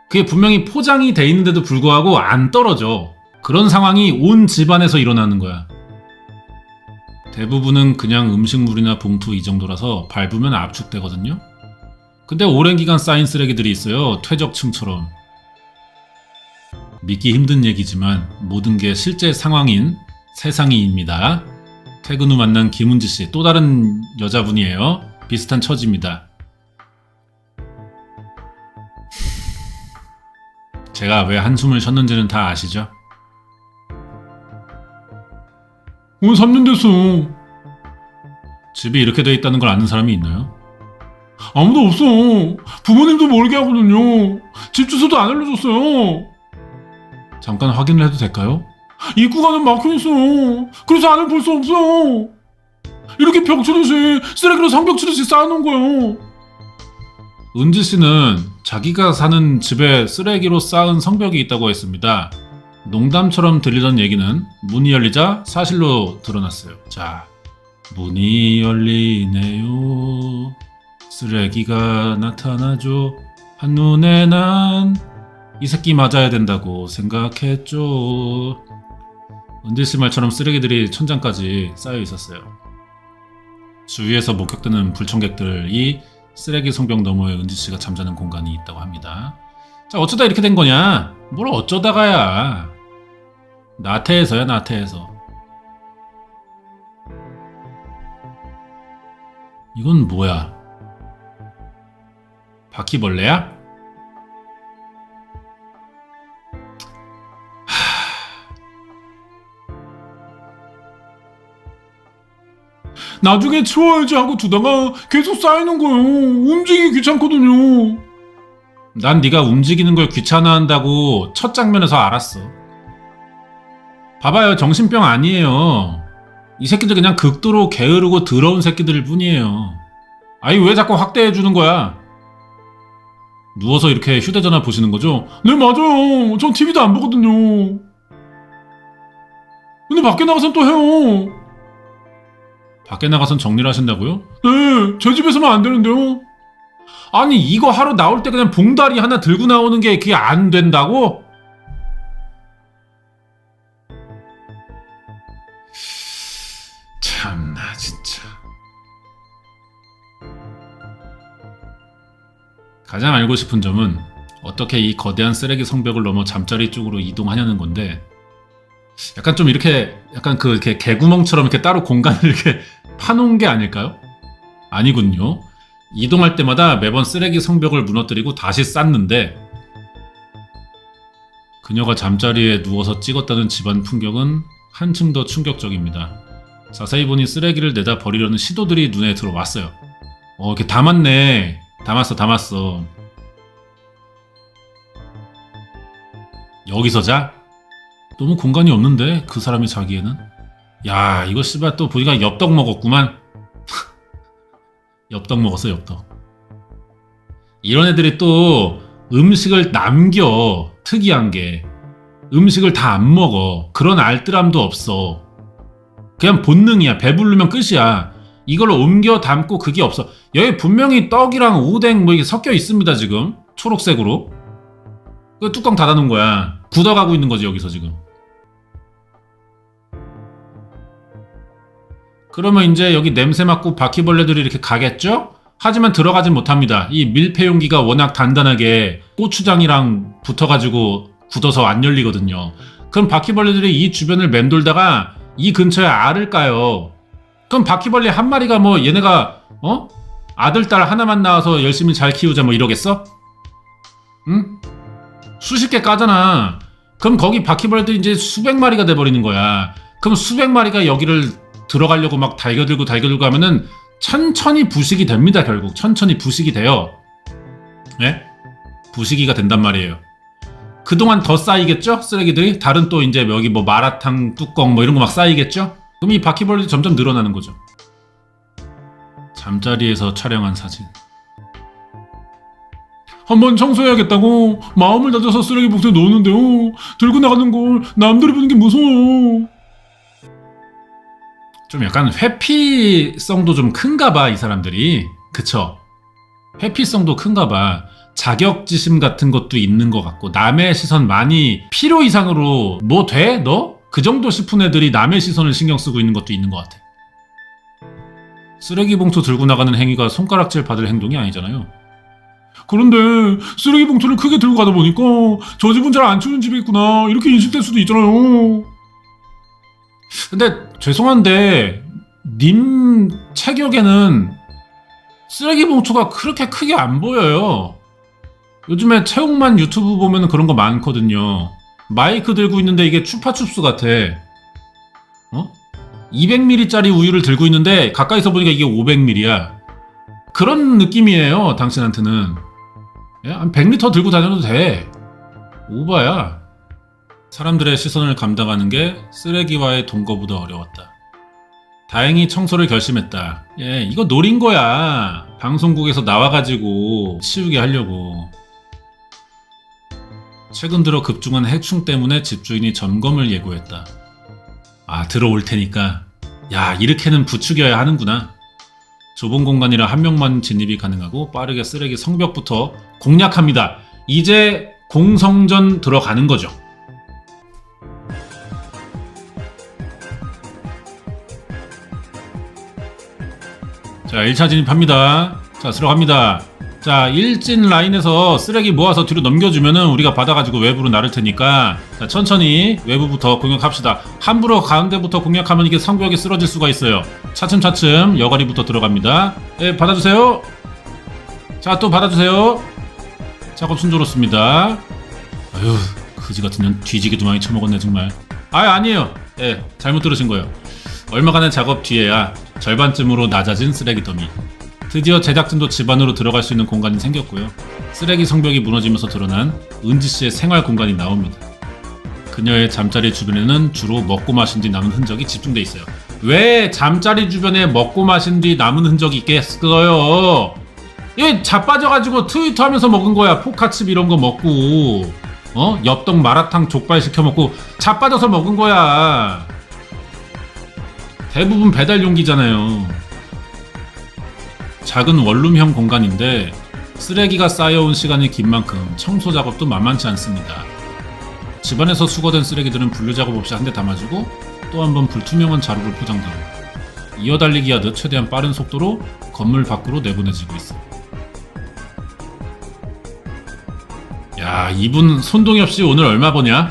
그게 분명히 포장이 돼 있는데도 불구하고 안 떨어져. 그런 상황이 온 집안에서 일어나는 거야. 대부분은 그냥 음식물이나 봉투 이 정도라서 밟으면 압축되거든요. 근데 오랜 기간 쌓인 쓰레기들이 있어요. 퇴적층처럼. 믿기 힘든 얘기지만 모든 게 실제 상황인 세상이입니다. 퇴근 후 만난 김은지 씨, 또 다른 여자분이에요. 비슷한 처지입니다. 제가 왜 한숨을 쉬었는지는 다 아시죠? 3년 됐어. 집이 이렇게 돼 있다는 걸 아는 사람이 있나요? 아무도 없어. 부모님도 모르게 하거든요. 집 주소도 안 알려줬어요. 잠깐 확인을 해도 될까요? 입구가는 막혀있어. 그래서 안을 볼 수 없어. 이렇게 벽 치듯이 쓰레기로 성벽 치듯이 쌓아놓은 거예요. 은지 씨는 자기가 사는 집에 쓰레기로 쌓은 성벽이 있다고 했습니다. 농담처럼 들리던 얘기는 문이 열리자 사실로 드러났어요. 자, 문이 열리네요. 쓰레기가 나타나죠. 한눈에 난 이 새끼 맞아야 된다고 생각했죠. 은지 씨 말처럼 쓰레기들이 천장까지 쌓여 있었어요. 주위에서 목격되는 불청객들이 쓰레기 성벽 너머에 은지 씨가 잠자는 공간이 있다고 합니다. 자, 어쩌다 이렇게 된 거냐? 뭘 어쩌다가야. 나태해서야, 나태해서. 이건 뭐야? 바퀴벌레야? 나중에 치워야지 하고 두다가 계속 쌓이는 거예요. 움직이기 귀찮거든요. 난 네가 움직이는 걸 귀찮아한다고 첫 장면에서 알았어. 봐봐요, 정신병 아니에요. 이 새끼들 그냥 극도로 게으르고 더러운 새끼들일 뿐이에요. 아니, 왜 자꾸 확대해주는 거야? 누워서 이렇게 휴대전화 보시는 거죠? 네, 맞아요. 전 TV도 안 보거든요. 근데 밖에 나가선 또 해요. 밖에 나가선 정리를 하신다고요? 네, 제 집에서만 안 되는데요. 아니, 이거 하루 나올 때 그냥 봉다리 하나 들고 나오는 게 그게 안 된다고? 참나 진짜. 가장 알고 싶은 점은 어떻게 이 거대한 쓰레기 성벽을 넘어 잠자리 쪽으로 이동하냐는 건데, 약간 좀 이렇게 약간 그 이렇게 개구멍처럼 이렇게 따로 공간을 이렇게 파놓은 게 아닐까요? 아니군요. 이동할 때마다 매번 쓰레기 성벽을 무너뜨리고 다시 쌓는데, 그녀가 잠자리에 누워서 찍었다는 집안 풍경은 한층 더 충격적입니다. 자세히 보니 쓰레기를 내다 버리려는 시도들이 눈에 들어왔어요. 이렇게 담았네. 담았어. 여기서 자? 너무 공간이 없는데, 그 사람이 자기에는? 야, 이거 씨발 또 보니까 엽떡 먹었구만. 엽떡 먹었어, 엽떡. 이런 애들이 또 음식을 남겨. 특이한 게. 음식을 다 안 먹어. 그런 알뜰함도 없어. 그냥 본능이야. 배부르면 끝이야. 이걸 옮겨 담고 그게 없어. 여기 분명히 떡이랑 오뎅 뭐 이게 섞여 있습니다, 지금. 초록색으로. 그 뚜껑 닫아놓은 거야. 굳어가고 있는 거지, 여기서 지금. 그러면 이제 여기 냄새 맡고 바퀴벌레들이 이렇게 가겠죠? 하지만 들어가진 못합니다. 이 밀폐 용기가 워낙 단단하게 고추장이랑 붙어가지고 굳어서 안 열리거든요. 그럼 바퀴벌레들이 이 주변을 맴돌다가 이 근처에 알을 까요. 그럼 바퀴벌레 한 마리가 뭐 얘네가 아들 딸 하나만 낳아서 열심히 잘 키우자 뭐 이러겠어? 응? 수십 개 까잖아. 그럼 거기 바퀴벌레들이 이제 수백 마리가 돼버리는 거야. 그럼 수백 마리가 여기를 들어가려고 막 달겨들고 하면은 천천히 부식이 됩니다. 결국 천천히 부식이 돼요. 예? 부식이가 된단 말이에요. 그동안 더 쌓이겠죠? 쓰레기들이 다른 또 이제 여기 뭐 마라탕 뚜껑 뭐 이런 거 막 쌓이겠죠? 그럼 이 바퀴벌레들이 점점 늘어나는 거죠. 잠자리에서 촬영한 사진. 한번 청소해야겠다고 마음을 다져서 쓰레기 봉투에 넣었는데요. 들고 나가는 걸 남들이 보는 게 무서워요. 좀 약간 회피성도 좀 큰가 봐, 이 사람들이. 그쵸? 회피성도 큰가 봐. 자격지심 같은 것도 있는 것 같고, 남의 시선 많이 필요 이상으로 뭐 돼? 너? 그 정도 싶은 애들이 남의 시선을 신경 쓰고 있는 것도 있는 것 같아. 쓰레기 봉투 들고 나가는 행위가 손가락질 받을 행동이 아니잖아요. 그런데 쓰레기 봉투를 크게 들고 가다 보니까 저 집은 잘 안 치우는 집이 있구나 이렇게 인식될 수도 있잖아요. 근데 죄송한데 님 체격에는 쓰레기 봉투가 그렇게 크게 안 보여요. 요즘에 체육만 유튜브 보면 그런 거 많거든요. 마이크 들고 있는데 이게 추파춥스 같아. 200ml짜리 우유를 들고 있는데 가까이서 보니까 이게 500ml야. 그런 느낌이에요, 당신한테는. 예? 한 100리터 들고 다녀도 돼. 오바야. 사람들의 시선을 감당하는 게 쓰레기와의 동거보다 어려웠다. 다행히 청소를 결심했다. 예, 이거 노린 거야. 방송국에서 나와가지고 치우게 하려고. 최근 들어 급증한 해충 때문에 집주인이 점검을 예고했다. 아, 들어올 테니까. 야, 이렇게는 부추겨야 하는구나. 좁은 공간이라 한 명만 진입이 가능하고 빠르게 쓰레기 성벽부터 공략합니다. 이제 공성전 들어가는 거죠. 자, 1차 진입합니다. 자, 들어갑니다. 자, 일진 라인에서 쓰레기 모아서 뒤로 넘겨주면은 우리가 받아가지고 외부로 나를 테니까 자, 천천히 외부부터 공략합시다. 함부로 가운데부터 공략하면 이게 성벽이 쓰러질 수가 있어요. 차츰차츰 여가리부터 들어갑니다. 예, 받아주세요. 자, 또 받아주세요. 작업 순조롭습니다. 아유, 그지같은 년 뒤지게도 많이 처먹었네 정말. 아니에요. 예, 잘못 들으신 거예요. 얼마간의 작업 뒤에야 절반쯤으로 낮아진 쓰레기 더미. 드디어 제작진도 집 안으로 들어갈 수 있는 공간이 생겼고요. 쓰레기 성벽이 무너지면서 드러난 은지씨의 생활 공간이 나옵니다. 그녀의 잠자리 주변에는 주로 먹고 마신 뒤 남은 흔적이 집중돼 있어요. 왜 잠자리 주변에 먹고 마신 뒤 남은 흔적이 있겠어요? 얘 자빠져가지고 트위터 하면서 먹은 거야. 포카칩 이런 거 먹고 엽떡 마라탕 족발 시켜 먹고 자빠져서 먹은 거야. 대부분 배달 용기잖아요. 작은 원룸형 공간인데 쓰레기가 쌓여온 시간이 긴 만큼 청소 작업도 만만치 않습니다. 집안에서 수거된 쓰레기들은 분류 작업 없이 한 대 담아주고 또 한 번 불투명한 자루를 포장되고 이어달리기 하듯 최대한 빠른 속도로 건물 밖으로 내보내지고 있어. 야, 이분 손동이 없이 오늘 얼마 버냐?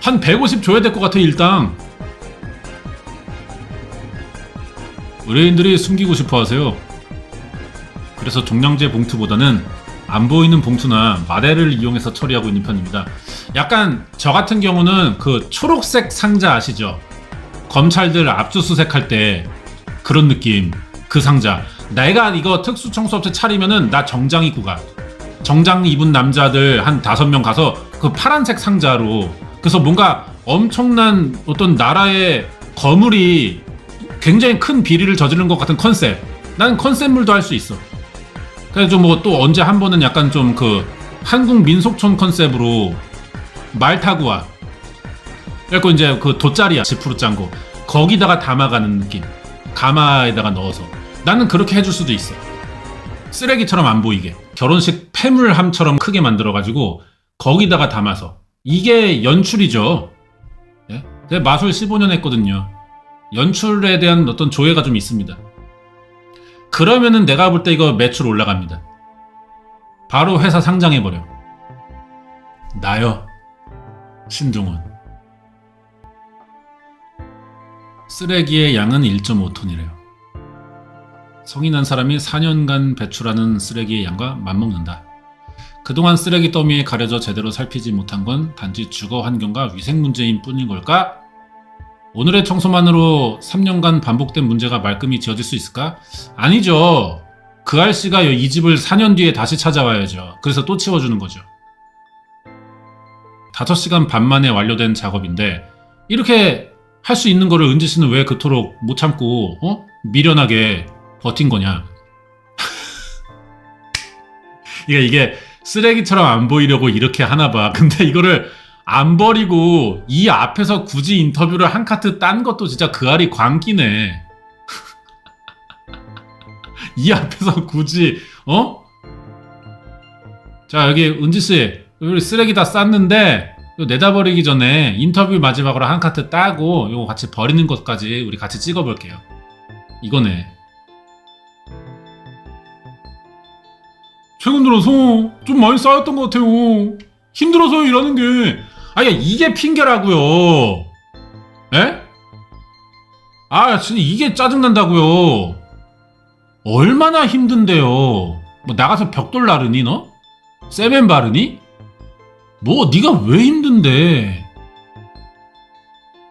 한 150 줘야 될 것 같아 일당. 의뢰인들이 숨기고 싶어 하세요. 그래서 종량제 봉투보다는 안 보이는 봉투나 마대를 이용해서 처리하고 있는 편입니다. 약간 저 같은 경우는 그 초록색 상자 아시죠? 검찰들 압수수색 할 때 그런 느낌. 그 상자. 내가 이거 특수청소업체 차리면은 나 정장 입고 가. 정장 입은 남자들 한 5명 가서 그 파란색 상자로. 그래서 뭔가 엄청난 어떤 나라의 거물이 굉장히 큰 비리를 저지른 것 같은 컨셉. 난 컨셉물도 할 수 있어. 그래서 뭐 또 언제 한 번은 약간 좀 그 한국 민속촌 컨셉으로 말 타고 와. 그래갖고 이제 그 돗자리야. 지프로 짠 거. 거기다가 담아가는 느낌. 가마에다가 넣어서. 나는 그렇게 해줄 수도 있어. 쓰레기처럼 안 보이게. 결혼식 폐물함처럼 크게 만들어가지고 거기다가 담아서. 이게 연출이죠. 예? 제가 마술 15년 했거든요. 연출에 대한 어떤 조예가 좀 있습니다. 그러면은 내가 볼 때 이거 매출 올라갑니다. 바로 회사 상장해버려. 나요. 신종원. 쓰레기의 양은 1.5톤이래요. 성인한 사람이 4년간 배출하는 쓰레기의 양과 맞먹는다. 그동안 쓰레기 더미에 가려져 제대로 살피지 못한 건 단지 주거 환경과 위생 문제인 뿐인 걸까? 오늘의 청소만으로 3년간 반복된 문제가 말끔히 지워질 수 있을까? 아니죠. 그 알씨가 이 집을 4년 뒤에 다시 찾아와야죠. 그래서 또 치워주는 거죠. 5시간 반 만에 완료된 작업인데 이렇게 할 수 있는 거를 은지 씨는 왜 그토록 못 참고 미련하게 버틴 거냐? 이게 쓰레기처럼 안 보이려고 이렇게 하나 봐. 근데 이거를 안 버리고 이 앞에서 굳이 인터뷰를 한 카트 딴 것도 진짜 그 알이 광기네. 이 앞에서 굳이 자, 여기 은지씨 여기 쓰레기 다 쌌는데 이거 내다 버리기 전에 인터뷰 마지막으로 한 카트 따고 이거 같이 버리는 것까지 우리 같이 찍어볼게요. 이거네. 최근 들어서 좀 많이 쌓였던 것 같아요. 힘들어서 일하는 게. 아니, 이게 핑계라고요. 에? 아, 진짜 이게 짜증난다고요. 얼마나 힘든데요. 뭐 나가서 벽돌 나르니 너? 세멘 바르니? 뭐 네가 왜 힘든데?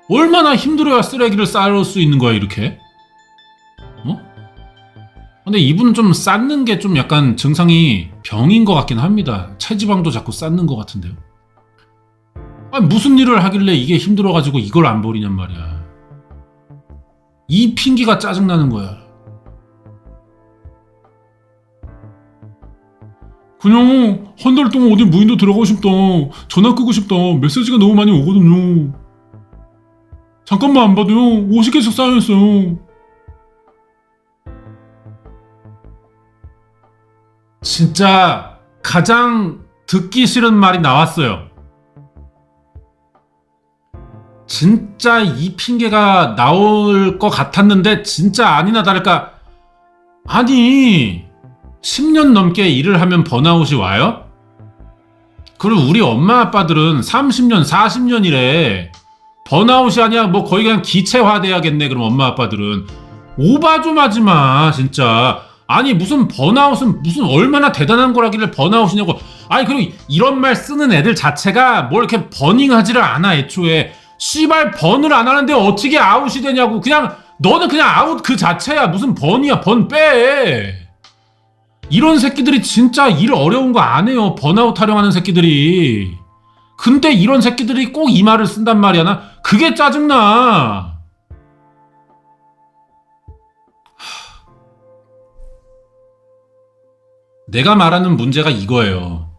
얼마나 힘들어야 쓰레기를 쌓을 수 있는 거야 이렇게? 근데 이분은 좀 쌓는 게 좀 약간 증상이 병인 것 같긴 합니다. 체지방도 자꾸 쌓는 것 같은데요. 아니, 무슨 일을 하길래 이게 힘들어가지고 이걸 안 버리냔 말이야. 이 핑계가 짜증나는 거야. 그냥 한 달 동안 어디 무인도 들어가고 싶다. 전화 끄고 싶다. 메시지가 너무 많이 오거든요. 잠깐만 안 봐도요. 50개씩 쌓여있어요. 진짜 가장 듣기 싫은 말이 나왔어요. 진짜 이 핑계가 나올 것 같았는데 진짜 아니나 다를까. 아니 10년 넘게 일을 하면 번아웃이 와요? 그리고 우리 엄마 아빠들은 30년 40년이래. 번아웃이 아니야 뭐 거의 그냥 기체화돼야겠네. 그럼 엄마 아빠들은 오바 좀 하지마 진짜. 아니 무슨 번아웃은 무슨 얼마나 대단한 거라길래 번아웃이냐고. 아니 그리고 이런 말 쓰는 애들 자체가 뭘 이렇게 버닝하지를 않아. 애초에 씨발 번을 안 하는데 어떻게 아웃이 되냐고. 그냥 너는 그냥 아웃 그 자체야. 무슨 번이야. 번 빼. 이런 새끼들이 진짜 일 어려운 거 안 해요. 번아웃 타령하는 새끼들이. 근데 이런 새끼들이 꼭 이 말을 쓴단 말이야. 나 그게 짜증나. 내가 말하는 문제가 이거예요.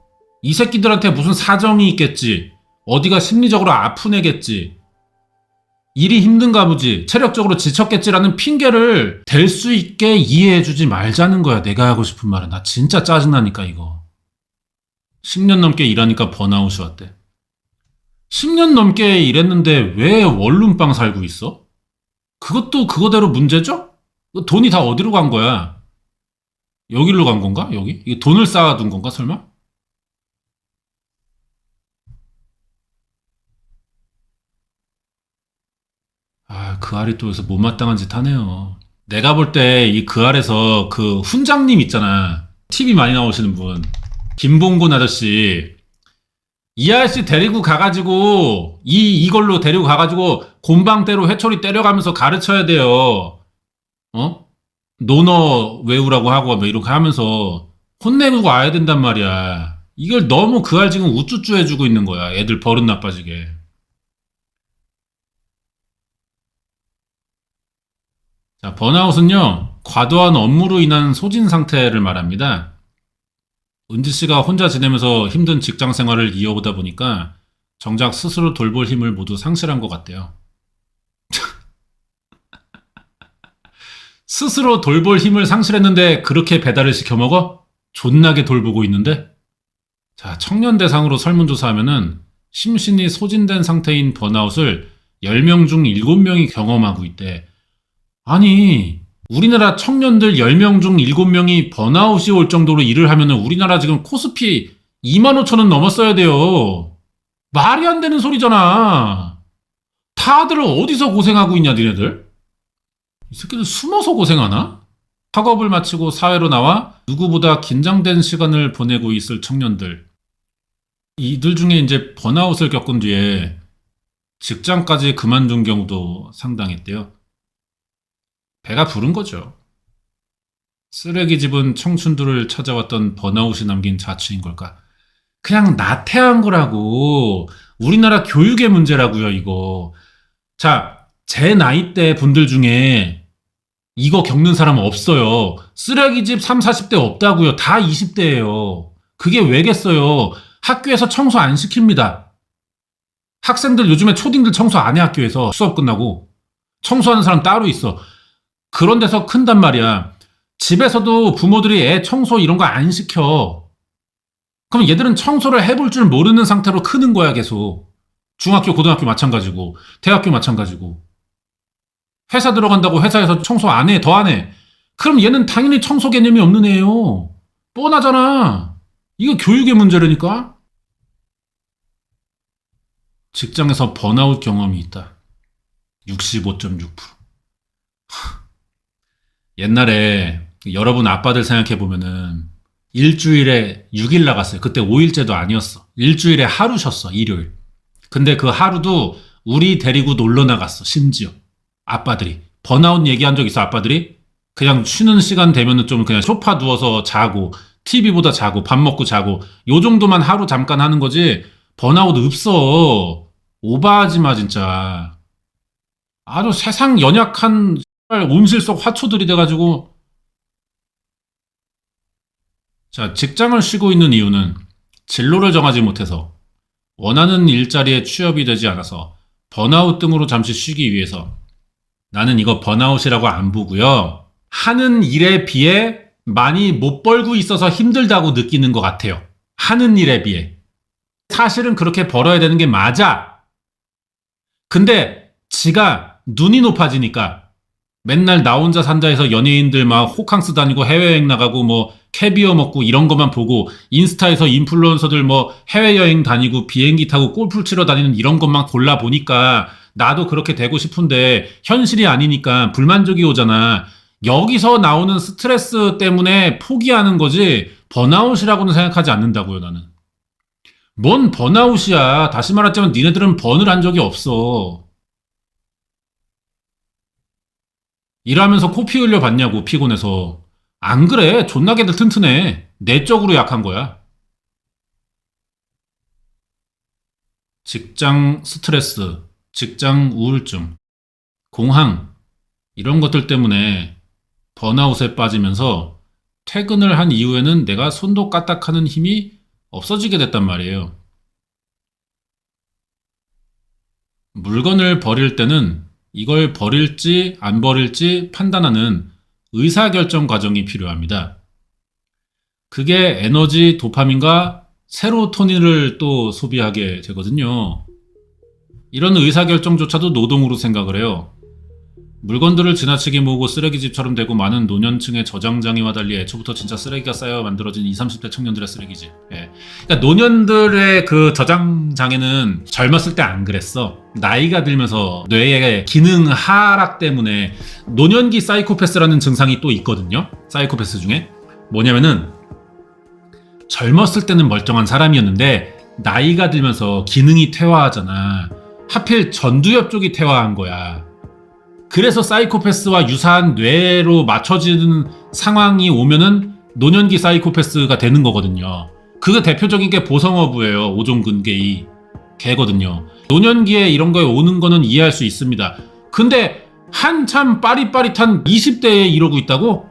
이 새끼들한테 무슨 사정이 있겠지. 어디가 심리적으로 아픈 애겠지. 일이 힘든가 보지. 체력적으로 지쳤겠지라는 핑계를 댈 수 있게 이해해주지 말자는 거야. 내가 하고 싶은 말은. 나 진짜 짜증나니까 이거. 10년 넘게 일하니까 번아웃이 왔대. 10년 넘게 일했는데 왜 원룸빵 살고 있어? 그것도 그거대로 문제죠? 돈이 다 어디로 간 거야? 여기로 간 건가? 여기? 이게 돈을 쌓아둔 건가 설마? 아, 그 알이 또 여기서 못마땅한 짓 하네요. 내가 볼 때 이 그 알에서 그 훈장님 있잖아. TV 많이 나오시는 분. 김봉곤 아저씨. 이 아저씨 데리고 가가지고 이걸로 데리고 가가지고 곰방대로 회초리 때려가면서 가르쳐야 돼요. 논어 외우라고 하고 뭐 이렇게 하면서 혼내고 와야 된단 말이야. 이걸 너무 그 알 지금 우쭈쭈 해주고 있는 거야. 애들 버릇 나빠지게. 자, 번아웃은요, 과도한 업무로 인한 소진 상태를 말합니다. 은지 씨가 혼자 지내면서 힘든 직장 생활을 이어오다 보니까 정작 스스로 돌볼 힘을 모두 상실한 것 같대요. 스스로 돌볼 힘을 상실했는데 그렇게 배달을 시켜 먹어? 존나게 돌보고 있는데? 자, 청년 대상으로 설문조사하면은 심신이 소진된 상태인 번아웃을 10명 중 7명이 경험하고 있대. 아니, 우리나라 청년들 10명 중 7명이 번아웃이 올 정도로 일을 하면은 우리나라 지금 코스피 25,000원 넘었어야 돼요. 말이 안 되는 소리잖아. 다들 어디서 고생하고 있냐, 니네들? 이 새끼들 숨어서 고생하나? 학업을 마치고 사회로 나와 누구보다 긴장된 시간을 보내고 있을 청년들. 이들 중에 이제 번아웃을 겪은 뒤에 직장까지 그만둔 경우도 상당했대요. 배가 부른 거죠. 쓰레기집은 청춘들을 찾아왔던 번아웃이 남긴 자취인 걸까? 그냥 나태한 거라고. 우리나라 교육의 문제라고요, 이거. 자, 제 나이대 분들 중에 이거 겪는 사람 없어요. 쓰레기집 3, 40대 없다고요. 다 20대예요. 그게 왜겠어요? 학교에서 청소 안 시킵니다. 학생들 요즘에 초딩들 청소 안 해, 학교에서. 수업 끝나고. 청소하는 사람 따로 있어. 그런 데서 큰단 말이야. 집에서도 부모들이 애 청소 이런 거 안 시켜. 그럼 얘들은 청소를 해볼 줄 모르는 상태로 크는 거야, 계속. 중학교, 고등학교 마찬가지고, 대학교 마찬가지고. 회사 들어간다고 회사에서 청소 안 해, 더 안 해. 그럼 얘는 당연히 청소 개념이 없는 애예요. 뻔하잖아. 이거 교육의 문제라니까? 직장에서 번아웃 경험이 있다. 65.6%. 옛날에 여러분 아빠들 생각해보면은 일주일에 6일 나갔어요. 그때 5일째도 아니었어. 일주일에 하루 쉬었어, 일요일. 근데 그 하루도 우리 데리고 놀러 나갔어, 심지어. 아빠들이. 번아웃 얘기한 적 있어, 아빠들이? 그냥 쉬는 시간 되면은 좀 그냥 소파 누워서 자고, TV보다 자고, 밥 먹고 자고, 요 정도만 하루 잠깐 하는 거지, 번아웃 없어. 오바하지 마, 진짜. 아주 세상 연약한 온실 속 화초들이 돼가지고. 자, 직장을 쉬고 있는 이유는 진로를 정하지 못해서, 원하는 일자리에 취업이 되지 않아서, 번아웃 등으로 잠시 쉬기 위해서. 나는 이거 번아웃이라고 안 보고요. 하는 일에 비해 많이 못 벌고 있어서 힘들다고 느끼는 것 같아요. 하는 일에 비해. 사실은 그렇게 벌어야 되는 게 맞아. 근데 지가 눈이 높아지니까 맨날 나 혼자 산다해서 연예인들 막 호캉스 다니고 해외여행 나가고 뭐 캐비어 먹고 이런 것만 보고, 인스타에서 인플루언서들 뭐 해외여행 다니고 비행기 타고 골프 치러 다니는 이런 것만 골라보니까 나도 그렇게 되고 싶은데 현실이 아니니까 불만족이 오잖아. 여기서 나오는 스트레스 때문에 포기하는 거지 번아웃이라고는 생각하지 않는다고요, 나는. 뭔 번아웃이야. 다시 말하자면 니네들은 번을 한 적이 없어. 일하면서 코피 흘려 봤냐고, 피곤해서. 안 그래. 존나게들 튼튼해. 내적으로 약한 거야. 직장 스트레스, 직장 우울증, 공황, 이런 것들 때문에 번아웃에 빠지면서 퇴근을 한 이후에는 내가 손도 까딱하는 힘이 없어지게 됐단 말이에요. 물건을 버릴 때는 이걸 버릴지 안 버릴지 판단하는 의사결정 과정이 필요합니다. 그게 에너지, 도파민과 세로토닌을 또 소비하게 되거든요. 이런 의사결정조차도 노동으로 생각을 해요. 물건들을 지나치게 모으고 쓰레기집처럼 되고 많은 노년층의 저장장애와 달리 애초부터 진짜 쓰레기가 쌓여 만들어진 20, 30대 청년들의 쓰레기집. 예. 그러니까 노년들의 그 저장장애는 젊었을 때 안 그랬어. 나이가 들면서 뇌의 기능 하락 때문에 노년기 사이코패스라는 증상이 또 있거든요. 사이코패스 중에. 뭐냐면은 젊었을 때는 멀쩡한 사람이었는데 나이가 들면서 기능이 퇴화하잖아. 하필 전두엽 쪽이 퇴화한 거야. 그래서 사이코패스와 유사한 뇌로 맞춰지는 상황이 오면은 노년기 사이코패스가 되는 거거든요. 그 대표적인 게 보성어부예요. 오종근개이 개거든요. 노년기에 이런 거에 오는 거는 이해할 수 있습니다. 근데 한참 빠릿빠릿한 20대에 이러고 있다고?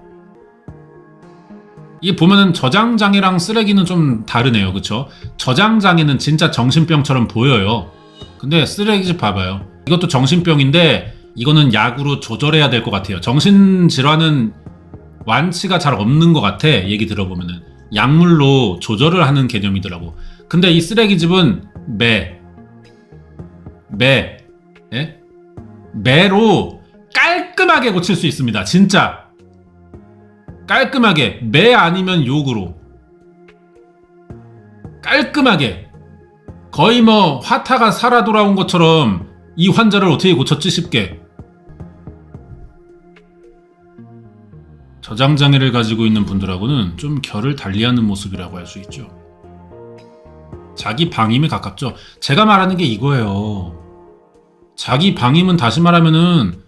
이게 보면은 저장장애랑 쓰레기는 좀 다르네요. 그쵸? 저장장애는 진짜 정신병처럼 보여요. 근데 쓰레기집 봐봐요. 이것도 정신병인데 이거는 약으로 조절해야 될 것 같아요. 정신질환은 완치가 잘 없는 것 같아. 얘기 들어보면은 약물로 조절을 하는 개념이더라고. 근데 이 쓰레기집은 매로 깔끔하게 고칠 수 있습니다. 진짜 깔끔하게. 매 아니면 욕으로 깔끔하게. 거의 뭐 화타가 살아 돌아온 것처럼 이 환자를 어떻게 고쳤지 싶게. 저장장애를 가지고 있는 분들하고는 좀 결을 달리하는 모습이라고 할 수 있죠. 자기 방임에 가깝죠. 제가 말하는 게 이거예요. 자기 방임은 다시 말하면은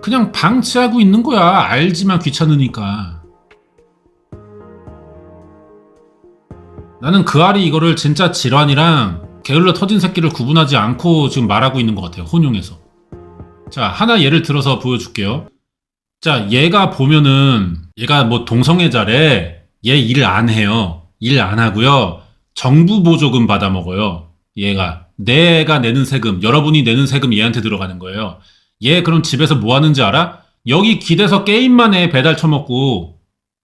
그냥 방치하고 있는 거야. 알지만 귀찮으니까. 나는 그 알이 이거를 진짜 질환이랑 게을러 터진 새끼를 구분하지 않고 지금 말하고 있는 것 같아요. 혼용해서. 자, 하나 예를 들어서 보여줄게요. 자, 얘가 보면은 얘가 뭐 동성애자래. 얘 일 안 해요. 일 안 하고요. 정부 보조금 받아 먹어요. 얘가. 내가 내는 세금, 여러분이 내는 세금 얘한테 들어가는 거예요. 얘 그럼 집에서 뭐 하는지 알아? 여기 기대서 게임만 해. 배달 쳐먹고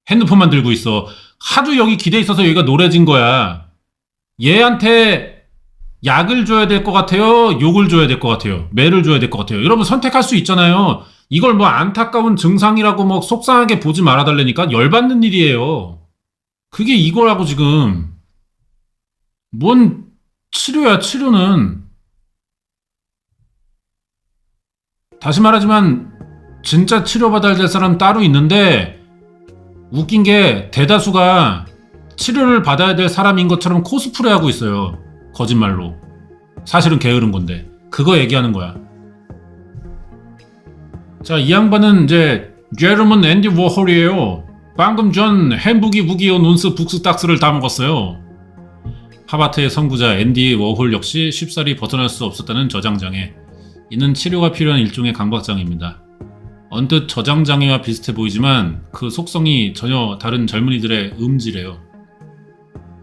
핸드폰만 들고 있어. 하도 여기 기대 있어서 여기가 노래진 거야. 얘한테 약을 줘야 될 것 같아요? 욕을 줘야 될 것 같아요? 매를 줘야 될 것 같아요? 여러분 선택할 수 있잖아요. 이걸 뭐 안타까운 증상이라고 뭐 속상하게 보지 말아달라니까 열받는 일이에요. 그게 이거라고 지금. 뭔 치료야, 치료는. 다시 말하지만 진짜 치료받아야 될 사람 따로 있는데 웃긴 게 대다수가 치료를 받아야 될 사람인 것처럼 코스프레하고 있어요. 거짓말로. 사실은 게으른 건데. 그거 얘기하는 거야. 자, 이 양반은 이제 제롬은 앤디 워홀이에요. 방금 전 햄부기 부기오 논스 북스 딱스를 다 먹었어요. 팝아트의 선구자 앤디 워홀 역시 쉽사리 벗어날 수 없었다는 저장장애. 이는 치료가 필요한 일종의 강박장애입니다. 언뜻 저장장애와 비슷해 보이지만 그 속성이 전혀 다른 젊은이들의 음질이에요.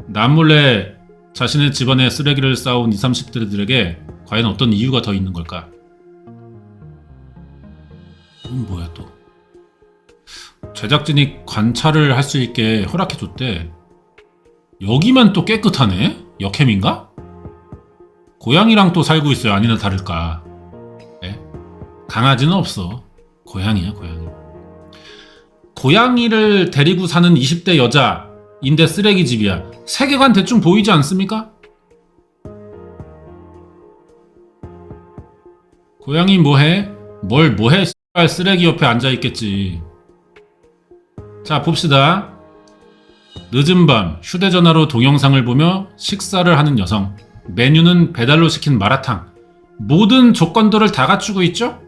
남몰래 자신의 집안에 쓰레기를 쌓아온 20, 30대들에게 과연 어떤 이유가 더 있는 걸까? 이건 뭐야 또. 제작진이 관찰을 할 수 있게 허락해줬대. 여기만 또 깨끗하네? 역캠인가? 고양이랑 또 살고 있어요. 아니나 다를까. 네? 강아지는 없어. 고양이야, 고양이. 고양이를 데리고 사는 20대 여자인데 쓰레기집이야. 세계관 대충 보이지 않습니까? 고양이 뭐해? 뭘 뭐해? 쓰레기 옆에 앉아있겠지. 자, 봅시다. 늦은 밤 휴대전화로 동영상을 보며 식사를 하는 여성. 메뉴는 배달로 시킨 마라탕. 모든 조건들을 다 갖추고 있죠?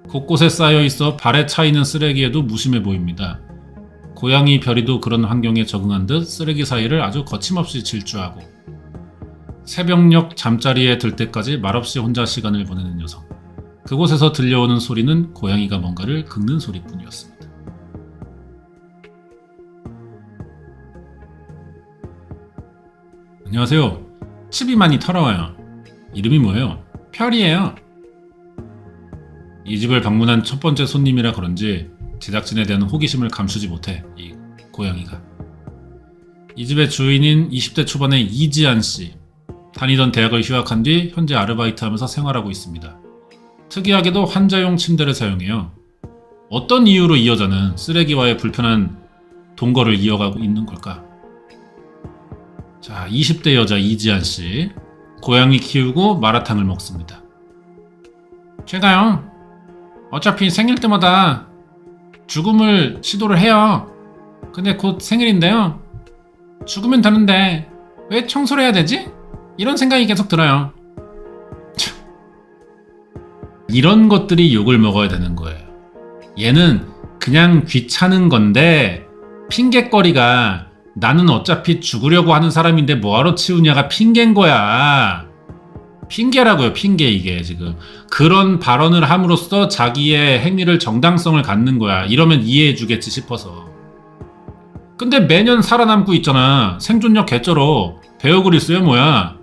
곳곳에 쌓여있어 발에 차이는 쓰레기에도 무심해 보입니다. 고양이 별이도 그런 환경에 적응한 듯 쓰레기 사이를 아주 거침없이 질주하고 새벽녘 잠자리에 들 때까지 말없이 혼자 시간을 보내는 여성. 그곳에서 들려오는 소리는 고양이가 뭔가를 긁는 소리뿐이었습니다. 안녕하세요. 칩이 많이 털어와요. 이름이 뭐예요? 별이에요. 이 집을 방문한 첫 번째 손님이라 그런지 제작진에 대한 호기심을 감추지 못해 이 고양이가. 이 집의 주인인 20대 초반의 이지안 씨. 다니던 대학을 휴학한 뒤 현재 아르바이트하면서 생활하고 있습니다. 특이하게도 환자용 침대를 사용해요. 어떤 이유로 이 여자는 쓰레기와의 불편한 동거를 이어가고 있는 걸까? 자, 20대 여자 이지안 씨. 고양이 키우고 마라탕을 먹습니다. 제가요. 어차피 생일 때마다 죽음을 시도를 해요. 근데 곧 생일인데요. 죽으면 되는데 왜 청소를 해야 되지? 이런 생각이 계속 들어요. 이런 것들이 욕을 먹어야 되는 거예요. 얘는 그냥 귀찮은 건데 핑곗거리가 나는 어차피 죽으려고 하는 사람인데 뭐하러 치우냐가 핑계인 거야. 핑계라고요, 핑계. 이게 지금 그런 발언을 함으로써 자기의 행위를 정당성을 갖는 거야. 이러면 이해해주겠지 싶어서. 근데 매년 살아남고 있잖아. 생존력 개쩔어. 베어그릴스야 뭐야.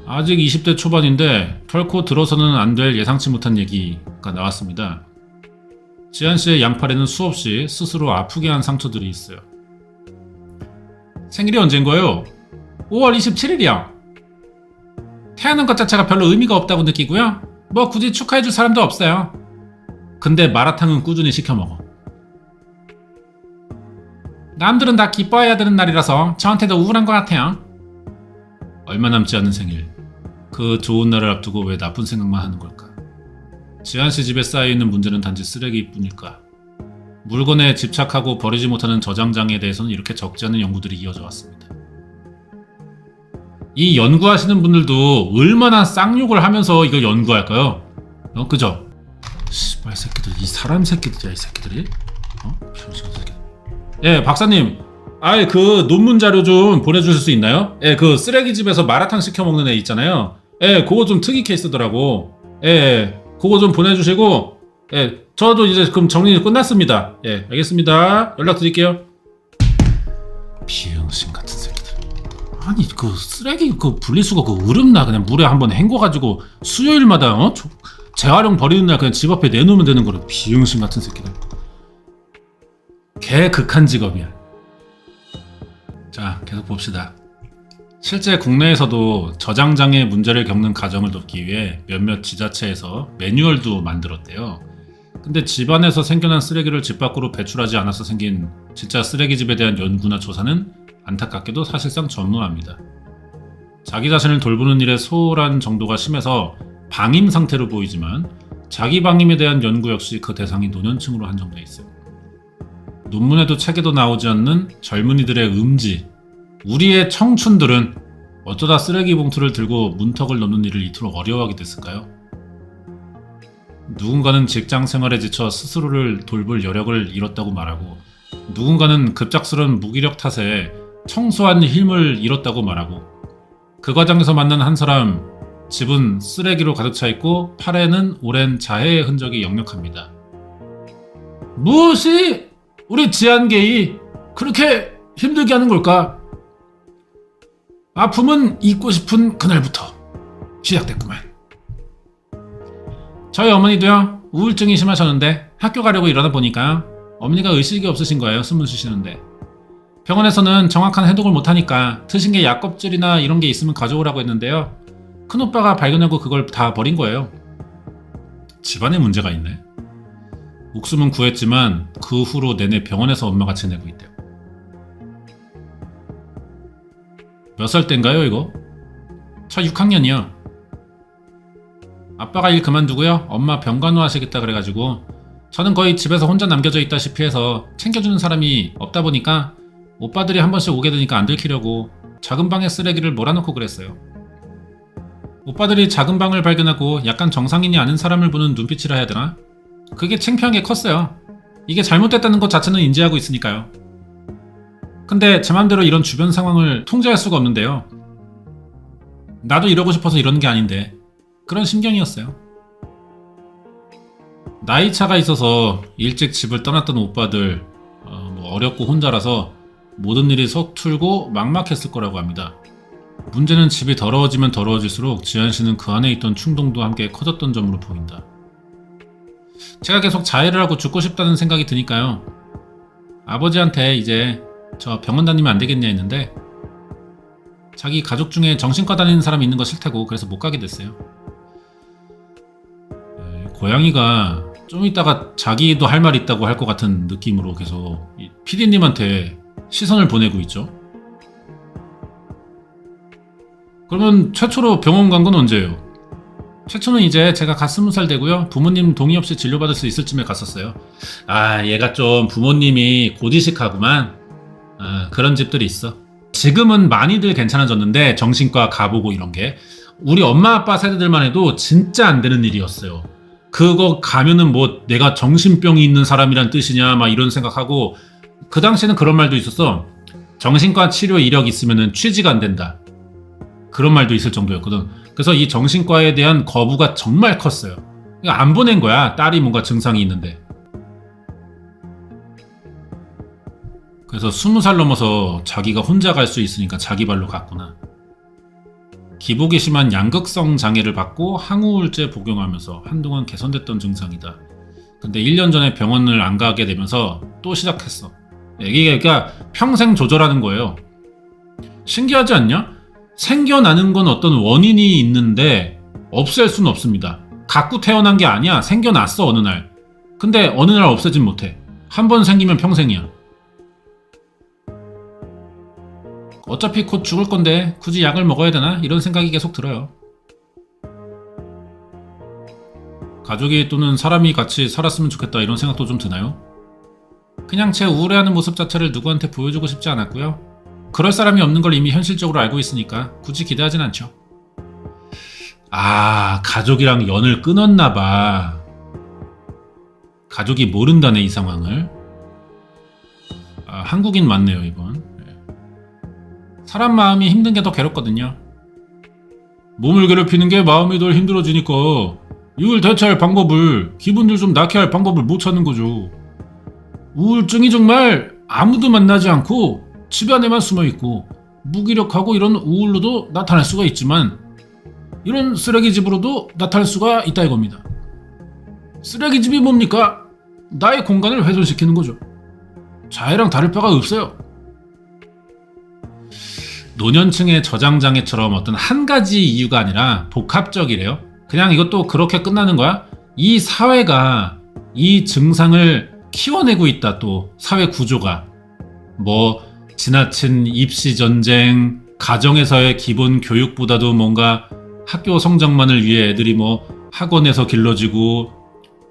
아직 20대 초반인데 결코 들어서는 안 될 예상치 못한 얘기가 나왔습니다. 지안씨의 양팔에는 수없이 스스로 아프게 한 상처들이 있어요. 생일이 언제인 거예요? 5월 27일이요. 태어난 것 자체가 별로 의미가 없다고 느끼고요. 뭐 굳이 축하해줄 사람도 없어요. 근데 마라탕은 꾸준히 시켜 먹어. 남들은 다 기뻐해야 되는 날이라서 저한테도 우울한 것 같아요. 얼마 남지 않은 생일. 그 좋은 날을 앞두고 왜 나쁜 생각만 하는 걸까? 지한씨 집에 쌓여있는 문제는 단지 쓰레기뿐일까? 물건에 집착하고 버리지 못하는 저장장애에 대해서는 이렇게 적지 않은 연구들이 이어져 왔습니다. 이 연구하시는 분들도 얼마나 쌍욕을 하면서 이거 연구할까요? 그죠? 씨발 새끼들, 이 사람 새끼들이야, 이 새끼들이? 병신 새끼들. 예, 박사님. 아예 그 논문 자료 좀 보내주실 수 있나요? 예, 그 쓰레기집에서 마라탕 시켜 먹는 애 있잖아요. 예, 그거 좀 특이 케이스더라고. 예, 그거 좀 보내주시고, 예, 저도 이제 그럼 정리 끝났습니다. 예, 알겠습니다. 연락드릴게요. 비응신 같은 새끼들. 아니, 그 쓰레기 그 분리수거 그 으름나 그냥 물에 한번 헹궈가지고 수요일마다 재활용 버리는 날 그냥 집 앞에 내놓으면 되는 거를 비응신 같은 새끼들. 개 극한 직업이야. 자, 계속 봅시다. 실제 국내에서도 저장장애 문제를 겪는 가정을 돕기 위해 몇몇 지자체에서 매뉴얼도 만들었대요. 근데 집안에서 생겨난 쓰레기를 집 밖으로 배출하지 않아서 생긴 진짜 쓰레기집에 대한 연구나 조사는 안타깝게도 사실상 전무합니다. 자기 자신을 돌보는 일에 소홀한 정도가 심해서 방임 상태로 보이지만 자기 방임에 대한 연구 역시 그 대상이 노년층으로 한정돼 있어요. 논문에도 책에도 나오지 않는 젊은이들의 음지, 우리의 청춘들은 어쩌다 쓰레기 봉투를 들고 문턱을 넘는 일을 이토록 어려워하게 됐을까요? 누군가는 직장 생활에 지쳐 스스로를 돌볼 여력을 잃었다고 말하고, 누군가는 급작스러운 무기력 탓에 청소한 힘을 잃었다고 말하고, 그 과정에서 만난 한 사람, 집은 쓰레기로 가득 차 있고 팔에는 오랜 자해의 흔적이 역력합니다. 무엇이 우리 지한계이 그렇게 힘들게 하는 걸까? 아픔은 잊고 싶은 그날부터 시작됐구만. 저희 어머니도요, 우울증이 심하셨는데 학교 가려고 일어나 보니까 어머니가 의식이 없으신 거예요. 숨을 쉬시는데. 병원에서는 정확한 해독을 못하니까 드신 게 약껍질이나 이런 게 있으면 가져오라고 했는데요. 큰오빠가 발견하고 그걸 다 버린 거예요. 집안에 문제가 있네. 목숨은 구했지만 그 후로 내내 병원에서 엄마가 지내고 있대요. 몇 살 땐가요 이거? 저 6학년이요. 아빠가 일 그만두고요, 엄마 병간호 하시겠다 그래가지고 저는 거의 집에서 혼자 남겨져 있다시피 해서 챙겨주는 사람이 없다 보니까 오빠들이 한 번씩 오게 되니까 안 들키려고 작은 방에 쓰레기를 몰아놓고 그랬어요. 오빠들이 작은 방을 발견하고 약간 정상인이 아닌 사람을 보는 눈빛이라 해야 되나? 그게 창피한 게 컸어요. 이게 잘못됐다는 것 자체는 인지하고 있으니까요. 근데 제 맘대로 이런 주변 상황을 통제할 수가 없는데요. 나도 이러고 싶어서 이러는 게 아닌데 그런 심경이었어요. 나이차가 있어서 일찍 집을 떠났던 오빠들, 어렵고 혼자라서 모든 일이 서툴고 막막했을 거라고 합니다. 문제는 집이 더러워지면 더러워질수록 지한씨는 그 안에 있던 충동도 함께 커졌던 점으로 보인다. 제가 계속 자해를 하고 죽고 싶다는 생각이 드니까요, 아버지한테 이제 저 병원 다니면 안 되겠냐 했는데 자기 가족 중에 정신과 다니는 사람이 있는 거 싫다고 그래서 못 가게 됐어요. 고양이가 좀 이따가 자기도 할 말 있다고 할 것 같은 느낌으로 계속 PD님한테 시선을 보내고 있죠. 그러면 최초로 병원 간 건 언제예요? 최초는 이제 제가 갓 20살 되고요, 부모님 동의 없이 진료받을 수 있을 쯤에 갔었어요. 아, 얘가 좀 부모님이 고지식하구만. 그런 집들이 있어. 지금은 많이들 괜찮아졌는데 정신과 가보고 이런 게 우리 엄마 아빠 세대들만 해도 진짜 안 되는 일이었어요. 그거 가면은 뭐 내가 정신병이 있는 사람이란 뜻이냐 막 이런 생각하고, 그 당시에는 그런 말도 있었어. 정신과 치료 이력 있으면은 취지가 안 된다. 그런 말도 있을 정도였거든. 그래서 이 정신과에 대한 거부가 정말 컸어요. 안 보낸 거야, 딸이 뭔가 증상이 있는데. 그래서 20살 넘어서 자기가 혼자 갈 수 있으니까 자기 발로 갔구나. 기복이 심한 양극성 장애를 받고 항우울제 복용하면서 한동안 개선됐던 증상이다. 근데 1년 전에 병원을 안 가게 되면서 또 시작했어. 이게 그러니까 평생 조절하는 거예요. 신기하지 않냐? 생겨나는 건 어떤 원인이 있는데 없앨 수는 없습니다. 갖고 태어난 게 아니야. 생겨났어 어느 날. 근데 어느 날 없애진 못해. 한 번 생기면 평생이야. 어차피 곧 죽을 건데 굳이 약을 먹어야 되나? 이런 생각이 계속 들어요. 가족이 또는 사람이 같이 살았으면 좋겠다 이런 생각도 좀 드나요? 그냥 제 우울해하는 모습 자체를 누구한테 보여주고 싶지 않았고요. 그럴 사람이 없는 걸 이미 현실적으로 알고 있으니까 굳이 기대하진 않죠. 아, 가족이랑 연을 끊었나봐. 가족이 모른다네, 이 상황을. 아, 한국인 맞네요, 이번. 사람 마음이 힘든 게 더 괴롭거든요. 몸을 괴롭히는 게 마음이 덜 힘들어지니까 이걸 대처할 방법을, 기분들 좀 나게 할 방법을 못 찾는 거죠. 우울증이 정말 아무도 만나지 않고 집 안에만 숨어있고 무기력하고 이런 우울로도 나타날 수가 있지만 이런 쓰레기집으로도 나타날 수가 있다 이겁니다. 쓰레기집이 뭡니까? 나의 공간을 훼손시키는 거죠. 자해랑 다를 바가 없어요. 노년층의 저장장애처럼 어떤 한 가지 이유가 아니라 복합적이래요. 그냥 이것도 그렇게 끝나는 거야? 이 사회가 이 증상을 키워내고 있다. 또 사회 구조가 뭐 지나친 입시 전쟁, 가정에서의 기본 교육보다도 뭔가 학교 성적만을 위해 애들이 뭐 학원에서 길러지고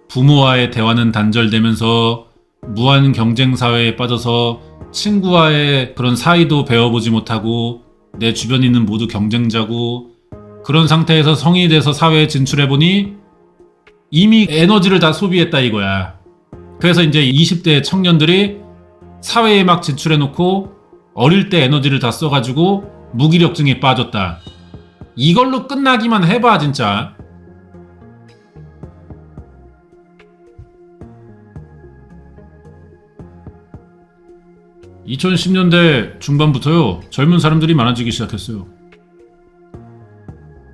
부모와의 대화는 단절되면서 무한 경쟁 사회에 빠져서 친구와의 그런 사이도 배워보지 못하고 내 주변에 있는 모두 경쟁자고 그런 상태에서 성인이 돼서 사회에 진출해보니 이미 에너지를 다 소비했다 이거야. 그래서 이제 20대 청년들이 사회에 막 진출해놓고 어릴 때 에너지를 다 써가지고 무기력증에 빠졌다. 이걸로 끝나기만 해봐 진짜. (2010년대) 중반부터요 젊은 사람들이 많아지기 시작했어요.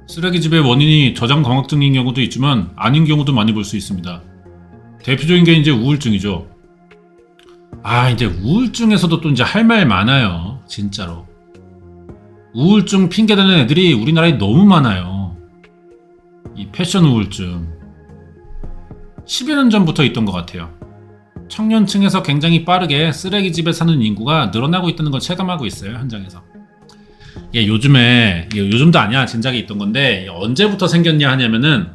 쓰레기집의 원인이 저장광학증인 경우도 있지만 아닌 경우도 많이 볼 수 있습니다. 대표적인 게 이제 우울증이죠. 아, 이제 우울증에서도 또 이제 할 말 많아요. 진짜로. 우울증 핑계대는 애들이 우리나라에 너무 많아요. 이 패션 우울증. 10여 년 전부터 있던 것 같아요. 청년층에서 굉장히 빠르게 쓰레기집에 사는 인구가 늘어나고 있다는 걸 체감하고 있어요. 현장에서. 요즘도 아니야. 진작에 있던 건데 언제부터 생겼냐 하냐면은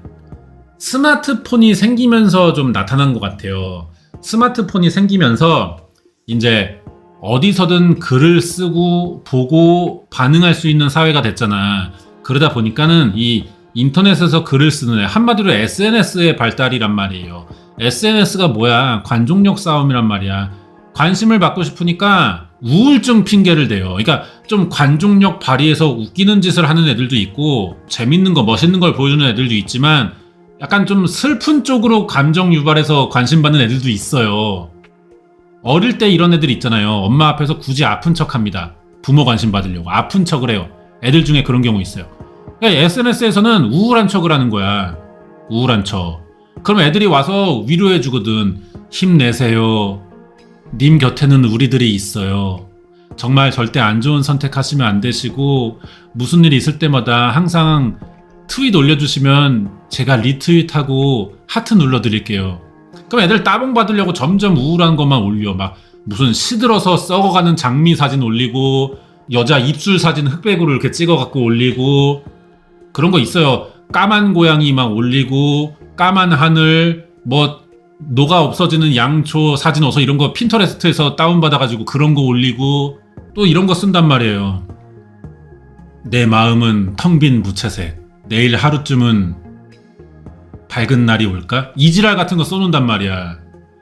스마트폰이 생기면서 좀 나타난 것 같아요. 스마트폰이 생기면서 이제 어디서든 글을 쓰고 보고 반응할 수 있는 사회가 됐잖아. 그러다 보니까는 이 인터넷에서 글을 쓰는 애, 한마디로 SNS의 발달이란 말이에요. SNS가 뭐야? 관종력 싸움이란 말이야. 관심을 받고 싶으니까 우울증 핑계를 대요. 그러니까 좀 관종력 발휘해서 웃기는 짓을 하는 애들도 있고 재밌는 거, 멋있는 걸 보여주는 애들도 있지만 약간 좀 슬픈 쪽으로 감정 유발해서 관심 받는 애들도 있어요. 어릴 때 이런 애들 있잖아요. 엄마 앞에서 굳이 아픈 척 합니다. 부모 관심 받으려고 아픈 척을 해요. 애들 중에 그런 경우 있어요. 그러니까 SNS에서는 우울한 척을 하는 거야. 우울한 척. 그럼 애들이 와서 위로해 주거든. 힘내세요. 님 곁에는 우리들이 있어요. 정말 절대 안 좋은 선택하시면 안 되시고 무슨 일이 있을 때마다 항상 트윗 올려주시면 제가 리트윗하고 하트 눌러드릴게요. 그럼 애들 따봉 받으려고 점점 우울한 것만 올려. 막 무슨 시들어서 썩어가는 장미 사진 올리고 여자 입술 사진 흑백으로 이렇게 찍어갖고 올리고 그런 거 있어요. 까만 고양이 막 올리고 까만 하늘 뭐 녹아 없어지는 양초 사진 어서 이런 거 핀터레스트에서 다운받아가지고 그런 거 올리고 또 이런 거 쓴단 말이에요. 내 마음은 텅 빈 무채색. 내일 하루쯤은 밝은 날이 올까? 이지랄 같은 거 써놓는단 말이야.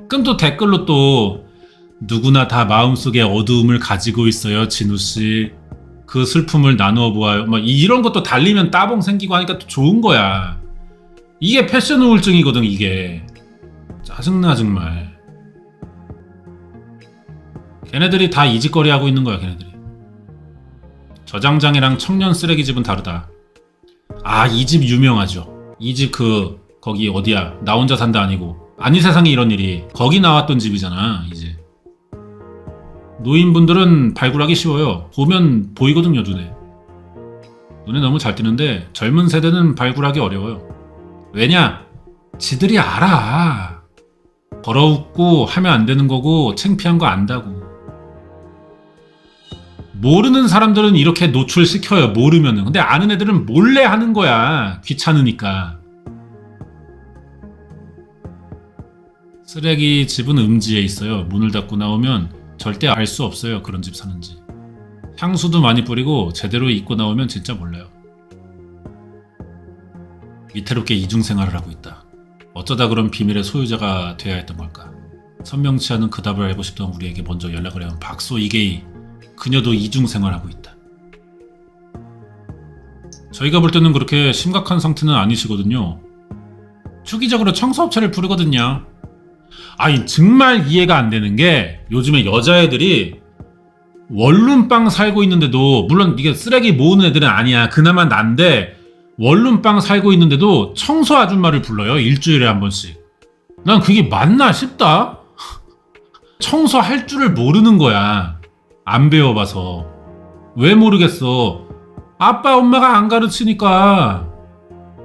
그럼 또 댓글로 또 누구나 다 마음속에 어두움을 가지고 있어요 진우씨. 그 슬픔을 나누어 보아요. 막 이런 것도 달리면 따봉 생기고 하니까 또 좋은 거야. 이게 패션 우울증이거든 이게. 짜증나 정말. 걔네들이 다 이짓거리 하고 있는 거야 걔네들이. 저장장애랑 청년 쓰레기집은 다르다. 아, 이 집 유명하죠. 이 집 거기 어디야? 나 혼자 산다 아니고 아니 세상에 이런 일이 거기 나왔던 집이잖아. 이제 노인분들은 발굴하기 쉬워요. 보면 보이거든요 눈에. 눈에 너무 잘 띄는데 젊은 세대는 발굴하기 어려워요. 왜냐? 지들이 알아. 더러웠고 하면 안 되는 거고 창피한 거 안다고. 모르는 사람들은 이렇게 노출시켜요. 모르면은. 근데 아는 애들은 몰래 하는 거야. 귀찮으니까. 쓰레기 집은 음지에 있어요. 문을 닫고 나오면 절대 알 수 없어요. 그런 집 사는지. 향수도 많이 뿌리고 제대로 입고 나오면 진짜 몰라요. 위태롭게 이중생활을 하고 있다. 어쩌다 그런 비밀의 소유자가 돼야 했던 걸까? 선명치 않은 그 답을 알고 싶던 우리에게 먼저 연락을 해온 박소 이게이. 그녀도 이중생활하고 있다. 저희가 볼 때는 그렇게 심각한 상태는 아니시거든요. 주기적으로 청소업체를 부르거든요. 아니 정말 이해가 안 되는 게 요즘에 여자애들이 원룸빵 살고 있는데도, 물론 이게 쓰레기 모으는 애들은 아니야. 그나마 난데 원룸빵 살고 있는데도 청소 아줌마를 불러요. 일주일에 한 번씩. 난 그게 맞나 싶다. 청소할 줄을 모르는 거야. 안 배워봐서. 왜 모르겠어. 아빠 엄마가 안 가르치니까.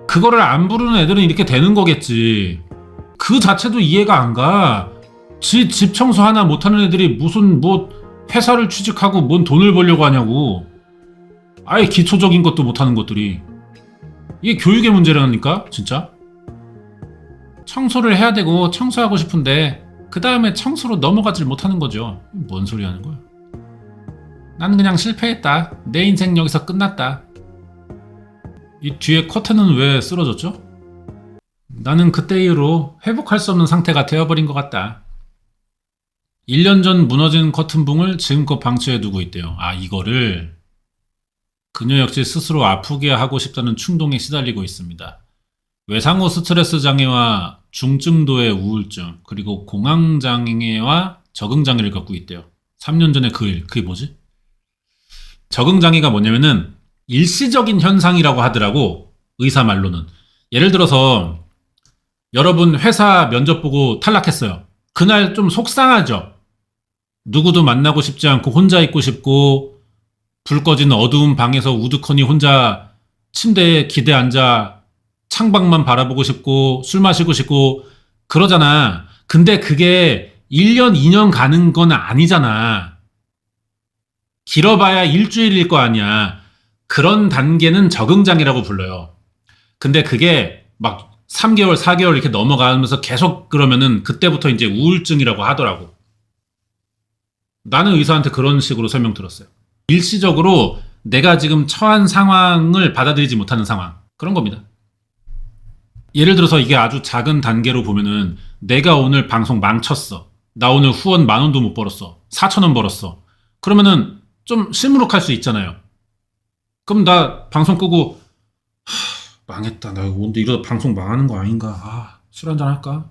그거를 안 부르는 애들은 이렇게 되는 거겠지. 그 자체도 이해가 안 가. 집 청소 하나 못하는 애들이 무슨 회사를 취직하고 뭔 돈을 벌려고 하냐고. 아예 기초적인 것도 못하는 것들이. 이게 교육의 문제라니까 진짜. 청소를 해야 되고 청소하고 싶은데 그 다음에 청소로 넘어가질 못하는 거죠. 뭔 소리 하는 거야. 나는 그냥 실패했다. 내 인생 여기서 끝났다. 이 뒤에 커튼은 왜 쓰러졌죠? 나는 그때 이후로 회복할 수 없는 상태가 되어버린 것 같다. 1년 전 무너진 커튼봉을 지금껏 방치해두고 있대요. 아, 이거를. 그녀 역시 스스로 아프게 하고 싶다는 충동에 시달리고 있습니다. 외상후 스트레스 장애와 중증도의 우울증, 그리고 공황장애와 적응장애를 겪고 있대요. 3년 전에 그게 뭐지? 적응장애가 뭐냐면은 일시적인 현상이라고 하더라고. 의사 말로는. 예를 들어서 여러분 회사 면접 보고 탈락했어요. 그날 좀 속상하죠. 누구도 만나고 싶지 않고 혼자 있고 싶고, 불 꺼진 어두운 방에서 우두커니 혼자 침대에 기대 앉아 창밖만 바라보고 싶고 술 마시고 싶고 그러잖아. 근데 그게 1년, 2년 가는 건 아니잖아. 길어봐야 일주일일 거 아니야. 그런 단계는 적응장애라고 불러요. 근데 그게 막 3개월, 4개월 이렇게 넘어가면서 계속 그러면은 그때부터 이제 우울증이라고 하더라고. 나는 의사한테 그런 식으로 설명 들었어요. 일시적으로 내가 지금 처한 상황을 받아들이지 못하는 상황. 그런 겁니다. 예를 들어서 이게 아주 작은 단계로 보면은 내가 오늘 방송 망쳤어. 나 오늘 후원 10,000원도 못 벌었어. 4,000원 벌었어. 그러면은 좀 시무룩할 수 있잖아요. 그럼 나 방송 끄고 망했다. 나 오늘 이러다 방송 망하는 거 아닌가. 술 한잔 할까?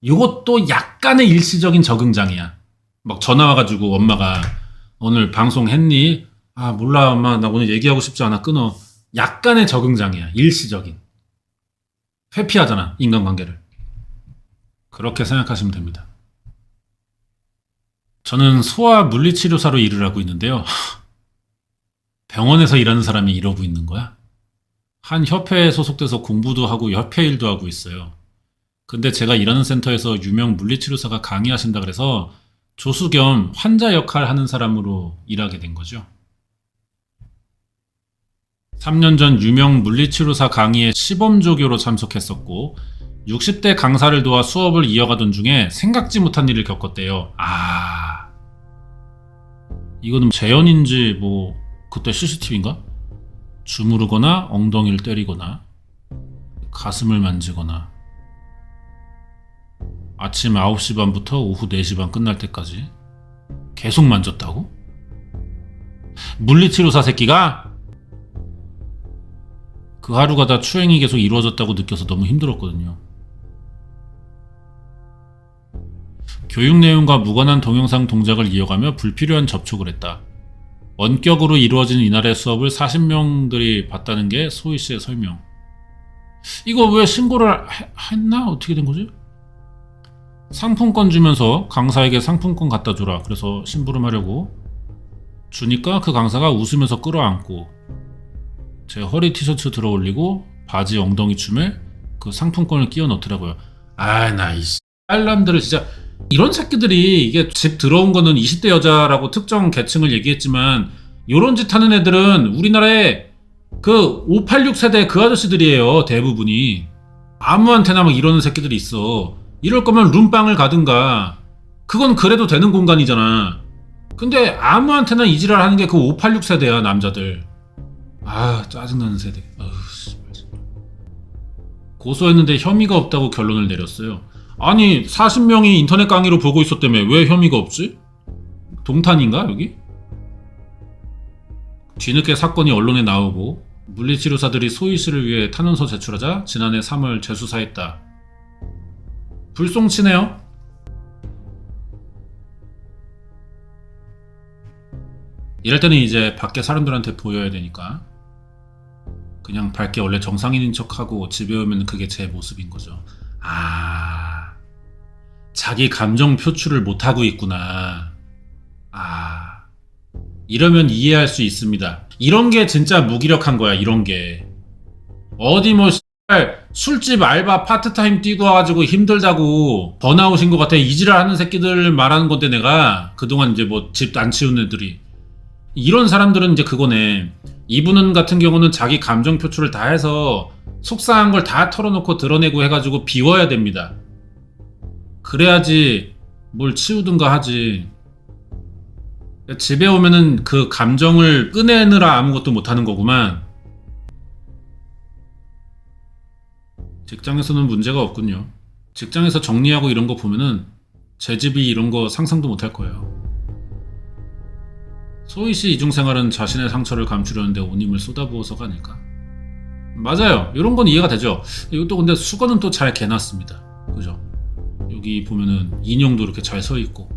이것도 약간의 일시적인 적응장애야. 막 전화 와가지고 엄마가 오늘 방송 했니? 몰라 엄마 나 오늘 얘기하고 싶지 않아 끊어. 약간의 적응장애야. 일시적인. 회피하잖아 인간관계를. 그렇게 생각하시면 됩니다. 저는 소아 물리치료사로 일을 하고 있는데요. 병원에서 일하는 사람이 이러고 있는 거야? 한 협회에 소속돼서 공부도 하고 협회 일도 하고 있어요. 근데 제가 일하는 센터에서 유명 물리치료사가 강의하신다 그래서 조수 겸 환자 역할 하는 사람으로 일하게 된 거죠. 3년 전 유명 물리치료사 강의에 시범조교로 참석했었고 60대 강사를 도와 수업을 이어가던 중에 생각지 못한 일을 겪었대요. 이거는 재현인지 그때 CCTV인가? 주무르거나 엉덩이를 때리거나 가슴을 만지거나 아침 9시 반부터 오후 4시 반 끝날 때까지 계속 만졌다고? 물리치료사 새끼가? 그 하루가 다 추행이 계속 이루어졌다고 느껴서 너무 힘들었거든요. 교육 내용과 무관한 동영상 동작을 이어가며 불필요한 접촉을 했다. 원격으로 이루어진 이날의 수업을 40명들이 봤다는 게 소희 씨의 설명. 이거 왜 신고를 했나? 어떻게 된 거지? 상품권 주면서 강사에게 상품권 갖다 주라. 그래서 심부름하려고 주니까 그 강사가 웃으면서 끌어안고 제 허리 티셔츠 들어 올리고 바지 엉덩이 춤에 그 상품권을 끼워 넣더라고요. 나 이 빨람들을 진짜. 이런 새끼들이 이게 집 들어온 거는 20대 여자라고 특정 계층을 얘기했지만 요런 짓 하는 애들은 우리나라에 그 586 세대 그 아저씨들이에요. 대부분이. 아무한테나 막 이러는 새끼들이 있어. 이럴 거면 룸빵을 가든가. 그건 그래도 되는 공간이잖아. 근데 아무한테나 이지랄 하는 게 그 586 세대야, 남자들. 아, 짜증나는 세대. 아우, 씨발. 고소했는데 혐의가 없다고 결론을 내렸어요. 아니, 40명이 인터넷 강의로 보고 있었다며 왜 혐의가 없지? 동탄인가, 여기? 뒤늦게 사건이 언론에 나오고 물리치료사들이 소희 씨를 위해 탄원서 제출하자 지난해 3월 재수사했다. 불송치네요. 이럴 때는 이제 밖에 사람들한테 보여야 되니까 그냥 밝게 원래 정상인인 척하고 집에 오면 그게 제 모습인 거죠. 아, 자기 감정 표출을 못하고 있구나. 아, 이러면 이해할 수 있습니다. 이런 게 진짜 무기력한 거야, 이런 게. 어디 뭐 술집 알바 파트타임 뛰고 와가지고 힘들다고 번아웃인 것 같아 이지랄 하는 새끼들 말하는 건데, 내가 그동안 이제 뭐 집 안 치운 애들이 이런 사람들은 이제 그거네. 이분은 같은 경우는 자기 감정 표출을 다 해서 속상한 걸 다 털어놓고 드러내고 해가지고 비워야 됩니다. 그래야지 뭘 치우든가 하지. 집에 오면은 그 감정을 꺼내느라 아무것도 못하는 거구만. 직장에서는 문제가 없군요. 직장에서 정리하고 이런 거 보면은 제 집이 이런 거 상상도 못할 거예요. 소희 씨 이중생활은 자신의 상처를 감추려는데 온 힘을 쏟아부어서가 아닐까? 맞아요. 이런 건 이해가 되죠. 이것도 근데 수건은 또 잘 개놨습니다. 그죠? 여기 보면은 인형도 이렇게 잘 서 있고.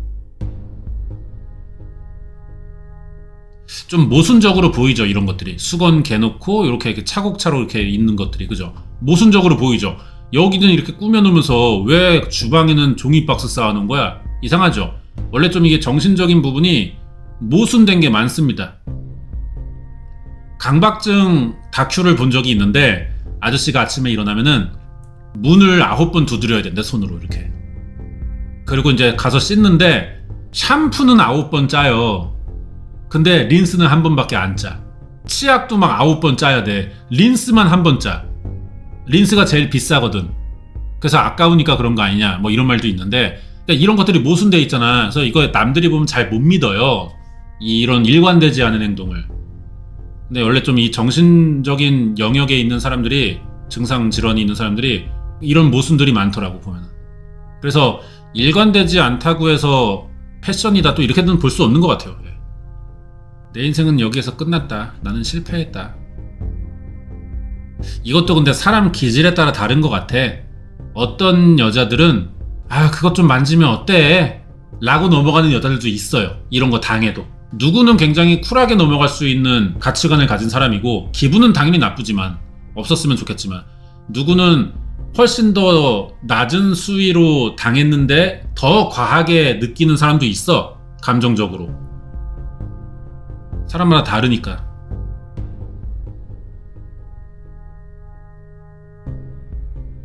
좀 모순적으로 보이죠, 이런 것들이. 수건 개놓고 이렇게 차곡차곡 이렇게 있는 것들이, 그죠? 모순적으로 보이죠. 여기는 이렇게 꾸며놓으면서 왜 주방에는 종이박스 쌓아놓은 거야? 이상하죠? 원래 좀 이게 정신적인 부분이 모순된 게 많습니다. 강박증 다큐를 본 적이 있는데 아저씨가 아침에 일어나면은 문을 9번 두드려야 된대, 손으로 이렇게. 그리고 이제 가서 씻는데 샴푸는 9번 짜요. 근데 린스는 1번밖에 안 짜. 치약도 막 9번 짜야 돼. 린스만 1번 짜. 린스가 제일 비싸거든. 그래서 아까우니까 그런 거 아니냐, 뭐 이런 말도 있는데, 그러니까 이런 것들이 모순돼 있잖아. 그래서 이거 남들이 보면 잘 못 믿어요, 이런 일관되지 않은 행동을. 근데 원래 좀 이 정신적인 영역에 있는 사람들이, 증상 질환이 있는 사람들이 이런 모순들이 많더라고, 보면은. 그래서 일관되지 않다고 해서 패션이다, 또 이렇게는 볼 수 없는 것 같아요. 내 인생은 여기에서 끝났다. 나는 실패했다. 이것도 근데 사람 기질에 따라 다른 것 같아. 어떤 여자들은 아, 그것 좀 만지면 어때? 라고 넘어가는 여자들도 있어요. 이런 거 당해도. 누구는 굉장히 쿨하게 넘어갈 수 있는 가치관을 가진 사람이고, 기분은 당연히 나쁘지만, 없었으면 좋겠지만, 누구는 훨씬 더 낮은 수위로 당했는데 더 과하게 느끼는 사람도 있어, 감정적으로. 사람마다 다르니까.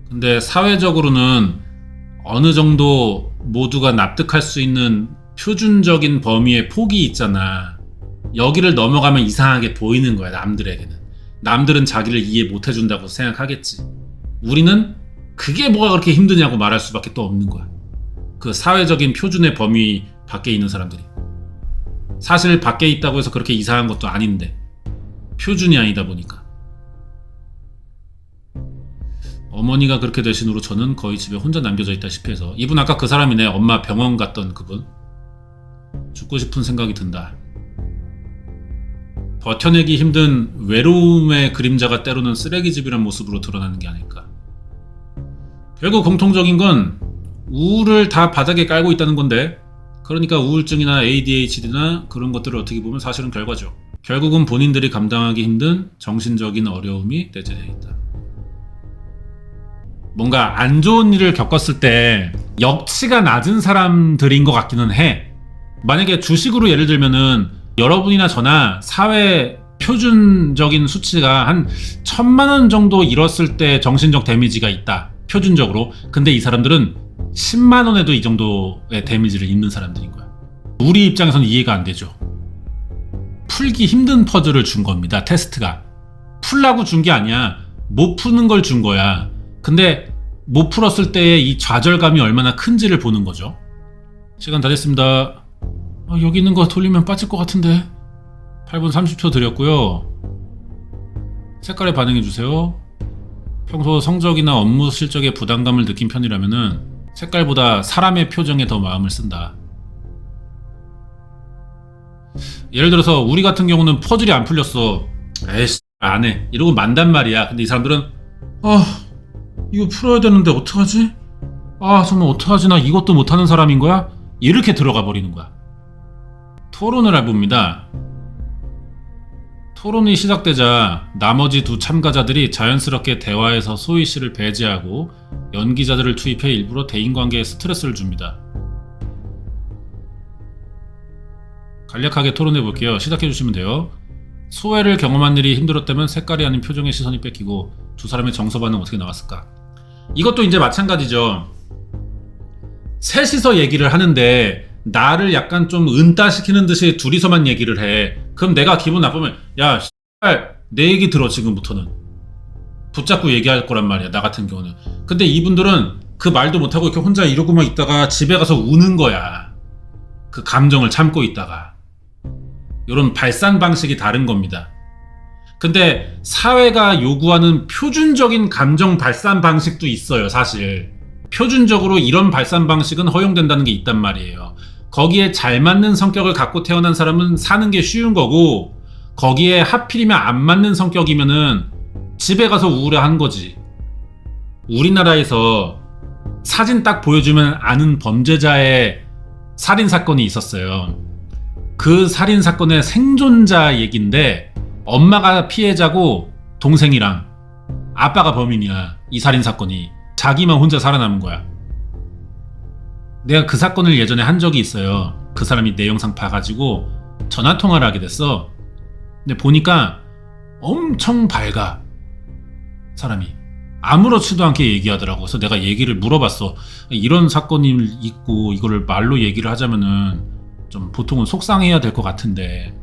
근데 사회적으로는 어느 정도 모두가 납득할 수 있는 표준적인 범위의 폭이 있잖아. 여기를 넘어가면 이상하게 보이는 거야, 남들에게는. 남들은 자기를 이해 못 해준다고 생각하겠지. 우리는 그게 뭐가 그렇게 힘드냐고 말할 수밖에 또 없는 거야. 그 사회적인 표준의 범위 밖에 있는 사람들이. 사실 밖에 있다고 해서 그렇게 이상한 것도 아닌데, 표준이 아니다 보니까. 어머니가 그렇게 되신 후로 저는 거의 집에 혼자 남겨져 있다시피 해서. 이분 아까 그 사람이네. 엄마 병원 갔던 그분. 죽고 싶은 생각이 든다. 버텨내기 힘든 외로움의 그림자가 때로는 쓰레기집이란 모습으로 드러나는 게 아닐까. 결국 공통적인 건 우울을 다 바닥에 깔고 있다는 건데, 그러니까 우울증이나 ADHD나 그런 것들을 어떻게 보면 사실은 결과죠. 결국은 본인들이 감당하기 힘든 정신적인 어려움이 내재되어 있다. 뭔가 안 좋은 일을 겪었을 때 역치가 낮은 사람들인 것 같기는 해. 만약에 주식으로 예를 들면은 여러분이나 저나 사회 표준적인 수치가 한 1000만 원 정도 잃었을 때 정신적 데미지가 있다, 표준적으로. 근데 이 사람들은 10만 원에도 이 정도의 데미지를 입는 사람들인 거야. 우리 입장에서는 이해가 안 되죠. 풀기 힘든 퍼즐을 준 겁니다, 테스트가. 풀라고 준 게 아니야. 못 푸는 걸 준 거야. 근데 못 풀었을 때의 이 좌절감이 얼마나 큰지를 보는 거죠. 시간 다 됐습니다. 여기 있는 거 돌리면 빠질 것 같은데. 8분 30초 드렸고요. 색깔에 반응해주세요. 평소 성적이나 업무 실적에 부담감을 느낀 편이라면은 색깔보다 사람의 표정에 더 마음을 쓴다. 예를 들어서 우리 같은 경우는 퍼즐이 안 풀렸어. 에이씨 안 해. 이러고 만단 말이야. 근데 이 사람들은 이거 풀어야 되는데 어떡하지? 정말 어떡하지? 나 이것도 못하는 사람인 거야? 이렇게 들어가 버리는 거야. 토론을 해봅니다. 토론이 시작되자 나머지 두 참가자들이 자연스럽게 대화에서 소희 씨를 배제하고 연기자들을 투입해 일부러 대인관계에 스트레스를 줍니다. 간략하게 토론해 볼게요. 시작해 주시면 돼요. 소외를 경험한 일이 힘들었다면 색깔이 아닌 표정의 시선이 뺏기고 두 사람의 정서 반응 어떻게 나왔을까? 이것도 이제 마찬가지죠. 셋이서 얘기를 하는데 나를 약간 좀 은따시키는 듯이 둘이서만 얘기를 해. 그럼 내가 기분 나쁘면 야 내 얘기 들어. 지금부터는 붙잡고 얘기할 거란 말이야, 나 같은 경우는. 근데 이분들은 그 말도 못하고 이렇게 혼자 이러고만 있다가 집에 가서 우는 거야. 그 감정을 참고 있다가. 이런 발산 방식이 다른 겁니다. 근데 사회가 요구하는 표준적인 감정 발산 방식도 있어요. 사실 표준적으로 이런 발산 방식은 허용된다는 게 있단 말이에요. 거기에 잘 맞는 성격을 갖고 태어난 사람은 사는 게 쉬운 거고, 거기에 하필이면 안 맞는 성격이면은 집에 가서 우울해하는 거지. 우리나라에서 사진 딱 보여주면 아는 범죄자의 살인사건이 있었어요. 그 살인사건의 생존자 얘긴데 엄마가 피해자고 동생이랑 아빠가 범인이야. 이 살인사건이. 자기만 혼자 살아남은 거야. 내가 그 사건을 예전에 한 적이 있어요. 그 사람이 내 영상 봐가지고 전화통화를 하게 됐어. 근데 보니까 엄청 밝아. 사람이 아무렇지도 않게 얘기하더라고. 그래서 내가 얘기를 물어봤어. 이런 사건이 있고 이거를 말로 얘기를 하자면은 좀 보통은 속상해야 될 것 같은데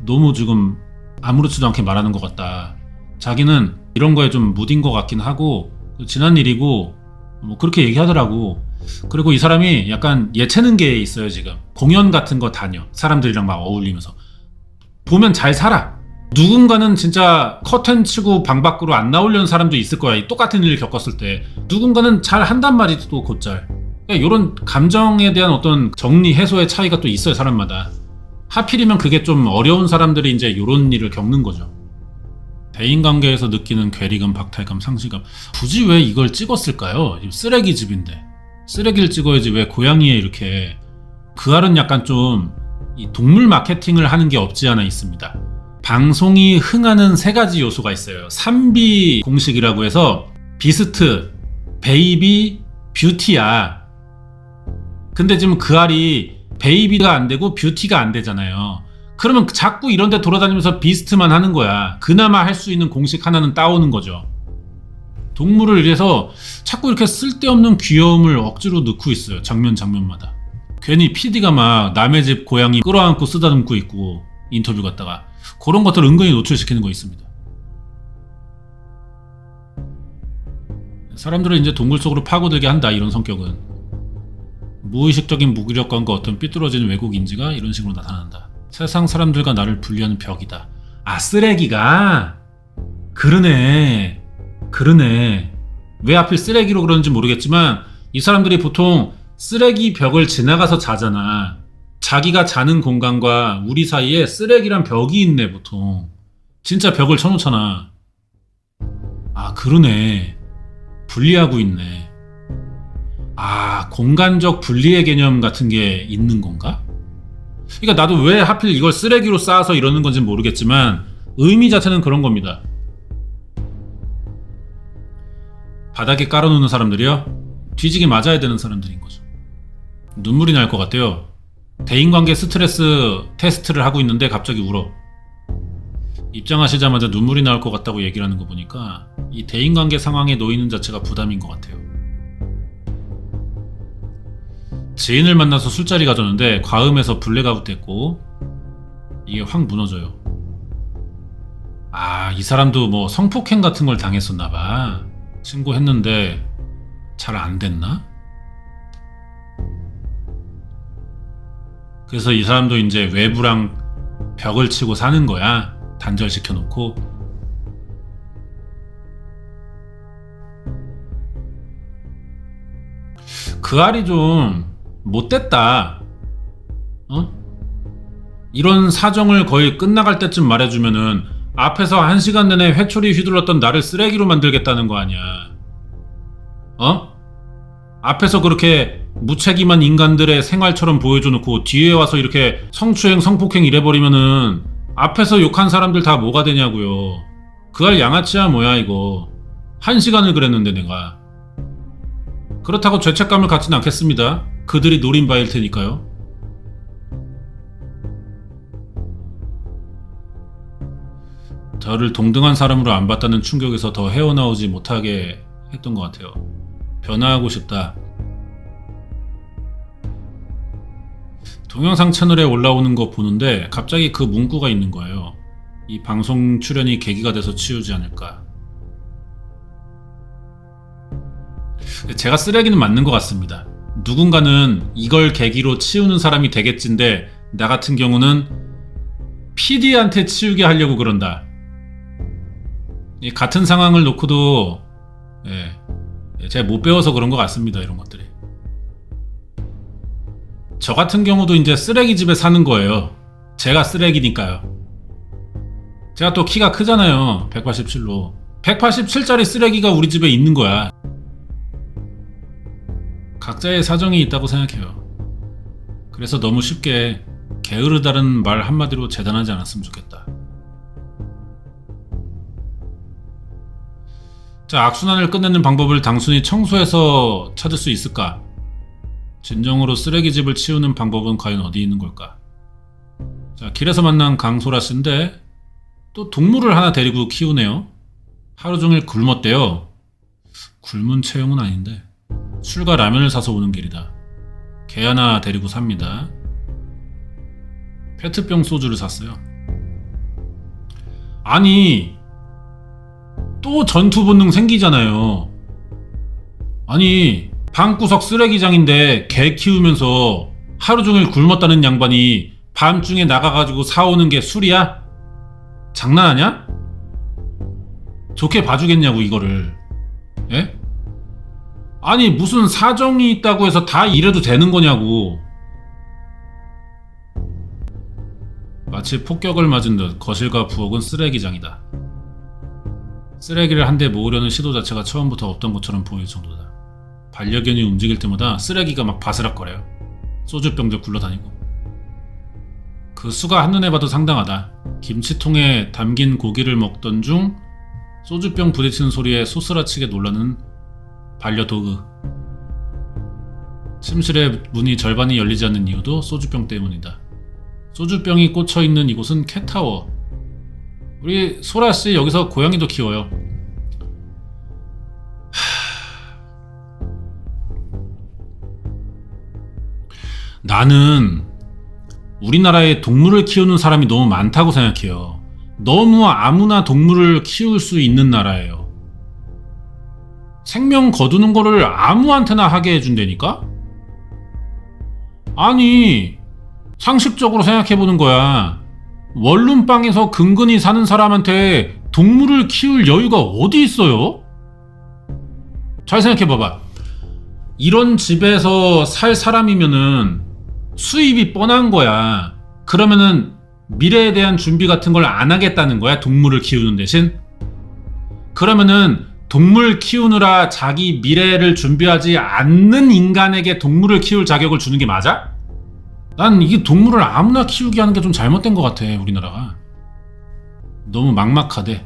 너무 지금 아무렇지도 않게 말하는 것 같다. 자기는 이런 거에 좀 무딘 것 같긴 하고 지난 일이고 뭐 그렇게 얘기하더라고. 그리고 이 사람이 약간 예체능계에 있어요. 지금 공연 같은 거 다녀. 사람들이랑 막 어울리면서 보면 잘 살아. 누군가는 진짜 커튼 치고 방 밖으로 안 나오려는 사람도 있을 거야. 똑같은 일을 겪었을 때. 누군가는 잘 한단 말이지 또 곧잘. 이런 감정에 대한 어떤 정리 해소의 차이가 또 있어요. 사람마다. 하필이면 그게 좀 어려운 사람들이 이제 이런 일을 겪는 거죠. 대인관계에서 느끼는 괴리감, 박탈감, 상실감. 굳이 왜 이걸 찍었을까요? 쓰레기집인데 쓰레기를 찍어야지 왜 고양이에 이렇게. 그 알은 약간 좀 이 동물 마케팅을 하는 게 없지 않아 있습니다. 방송이 흥하는 세 가지 요소가 있어요. 3B 공식이라고 해서 비스트, 베이비, 뷰티야. 근데 지금 그 알이 베이비가 안 되고 뷰티가 안 되잖아요. 그러면 자꾸 이런 데 돌아다니면서 비스트만 하는 거야. 그나마 할 수 있는 공식 하나는 따오는 거죠. 동물을 위해서 자꾸 이렇게 쓸데없는 귀여움을 억지로 넣고 있어요. 장면마다. 괜히 PD가 막 남의 집 고양이 끌어안고 쓰다듬고 있고 인터뷰 갔다가 그런 것들을 은근히 노출시키는 거 있습니다. 사람들을 이제 동굴 속으로 파고들게 한다. 이런 성격은 무의식적인 무기력감과 어떤 삐뚤어진 왜곡인지가 이런 식으로 나타난다. 세상 사람들과 나를 분리하는 벽이다. 쓰레기가 그러네. 왜 하필 쓰레기로 그러는지 모르겠지만 이 사람들이 보통 쓰레기 벽을 지나가서 자잖아. 자기가 자는 공간과 우리 사이에 쓰레기란 벽이 있네. 보통 진짜 벽을 쳐놓잖아. 그러네. 분리하고 있네. 공간적 분리의 개념 같은 게 있는 건가? 그러니까 나도 왜 하필 이걸 쓰레기로 쌓아서 이러는 건지 모르겠지만 의미 자체는 그런 겁니다. 바닥에 깔아놓는 사람들이요? 뒤지게 맞아야 되는 사람들인 거죠. 눈물이 날 것 같아요. 대인관계 스트레스 테스트를 하고 있는데 갑자기 울어. 입장하시자마자 눈물이 나올 것 같다고 얘기를 하는 거 보니까 이 대인관계 상황에 놓이는 자체가 부담인 것 같아요. 지인을 만나서 술자리 가졌는데 과음해서 블랙아웃 됐고 이게 확 무너져요. 이 사람도 뭐 성폭행 같은 걸 당했었나봐. 신고했는데 잘 안 됐나? 그래서 이 사람도 이제 외부랑 벽을 치고 사는 거야. 단절시켜 놓고. 그 알이 좀 못됐다. 어? 이런 사정을 거의 끝나갈 때쯤 말해주면은 앞에서 1시간 내내 회초리 휘둘렀던 나를 쓰레기로 만들겠다는 거 아니야. 어? 앞에서 그렇게 무책임한 인간들의 생활처럼 보여줘 놓고 뒤에 와서 이렇게 성추행 성폭행 이래버리면은 앞에서 욕한 사람들 다 뭐가 되냐고요. 그 알 양아치야 뭐야 이거. 1시간을 그랬는데 내가. 그렇다고 죄책감을 갖진 않겠습니다. 그들이 노린 바일 테니까요. 저를 동등한 사람으로 안 봤다는 충격에서 더 헤어나오지 못하게 했던 것 같아요. 변화하고 싶다. 동영상 채널에 올라오는 거 보는데 갑자기 그 문구가 있는 거예요. 이 방송 출연이 계기가 돼서 치우지 않을까. 제가 쓰레기는 맞는 것 같습니다. 누군가는 이걸 계기로 치우는 사람이 되겠지인데 나 같은 경우는 PD한테 치우게 하려고 그런다. 이 같은 상황을 놓고도 제가 못 배워서 그런 것 같습니다. 이런 것들이. 저 같은 경우도 이제 쓰레기집에 사는 거예요. 제가 쓰레기니까요. 제가 또 키가 크잖아요. 187로. 187짜리 쓰레기가 우리 집에 있는 거야. 각자의 사정이 있다고 생각해요. 그래서 너무 쉽게 게으르다는 말 한마디로 재단하지 않았으면 좋겠다. 자, 악순환을 끝내는 방법을 단순히 청소해서 찾을 수 있을까? 진정으로 쓰레기집을 치우는 방법은 과연 어디 있는 걸까? 자, 길에서 만난 강소라 씨인데 또 동물을 하나 데리고 키우네요. 하루 종일 굶었대요. 굶은 체형은 아닌데 술과 라면을 사서 오는 길이다. 개 하나 데리고 삽니다. 페트병 소주를 샀어요. 아니 또 전투 본능 생기잖아요. 아니 방구석 쓰레기장인데 개 키우면서 하루 종일 굶었다는 양반이 밤중에 나가가지고 사오는 게 술이야? 장난하냐? 좋게 봐주겠냐고 이거를. 예? 아니 무슨 사정이 있다고 해서 다 이래도 되는 거냐고. 마치 폭격을 맞은 듯 거실과 부엌은 쓰레기장이다. 쓰레기를 한 대 모으려는 시도 자체가 처음부터 없던 것처럼 보일 정도다. 반려견이 움직일 때마다 쓰레기가 막 바스락거려요. 소주병들 굴러다니고. 그 수가 한눈에 봐도 상당하다. 김치통에 담긴 고기를 먹던 중 소주병 부딪히는 소리에 소스라치게 놀라는 반려도그. 침실의 문이 절반이 열리지 않는 이유도 소주병 때문이다. 소주병이 꽂혀있는 이곳은 캣타워. 우리 소라씨 여기서 고양이도 키워요. 나는 우리나라에 동물을 키우는 사람이 너무 많다고 생각해요. 너무 아무나 동물을 키울 수 있는 나라예요. 생명 거두는 거를 아무한테나 하게 해준다니까? 아니 상식적으로 생각해보는 거야. 원룸방에서 근근히 사는 사람한테 동물을 키울 여유가 어디 있어요? 잘 생각해봐봐. 이런 집에서 살 사람이면은 수입이 뻔한 거야. 그러면은 미래에 대한 준비 같은 걸 안 하겠다는 거야, 동물을 키우는 대신? 그러면은 동물 키우느라 자기 미래를 준비하지 않는 인간에게 동물을 키울 자격을 주는 게 맞아? 난 이게 동물을 아무나 키우게 하는 게 좀 잘못된 것 같아. 우리나라가 너무 막막하대.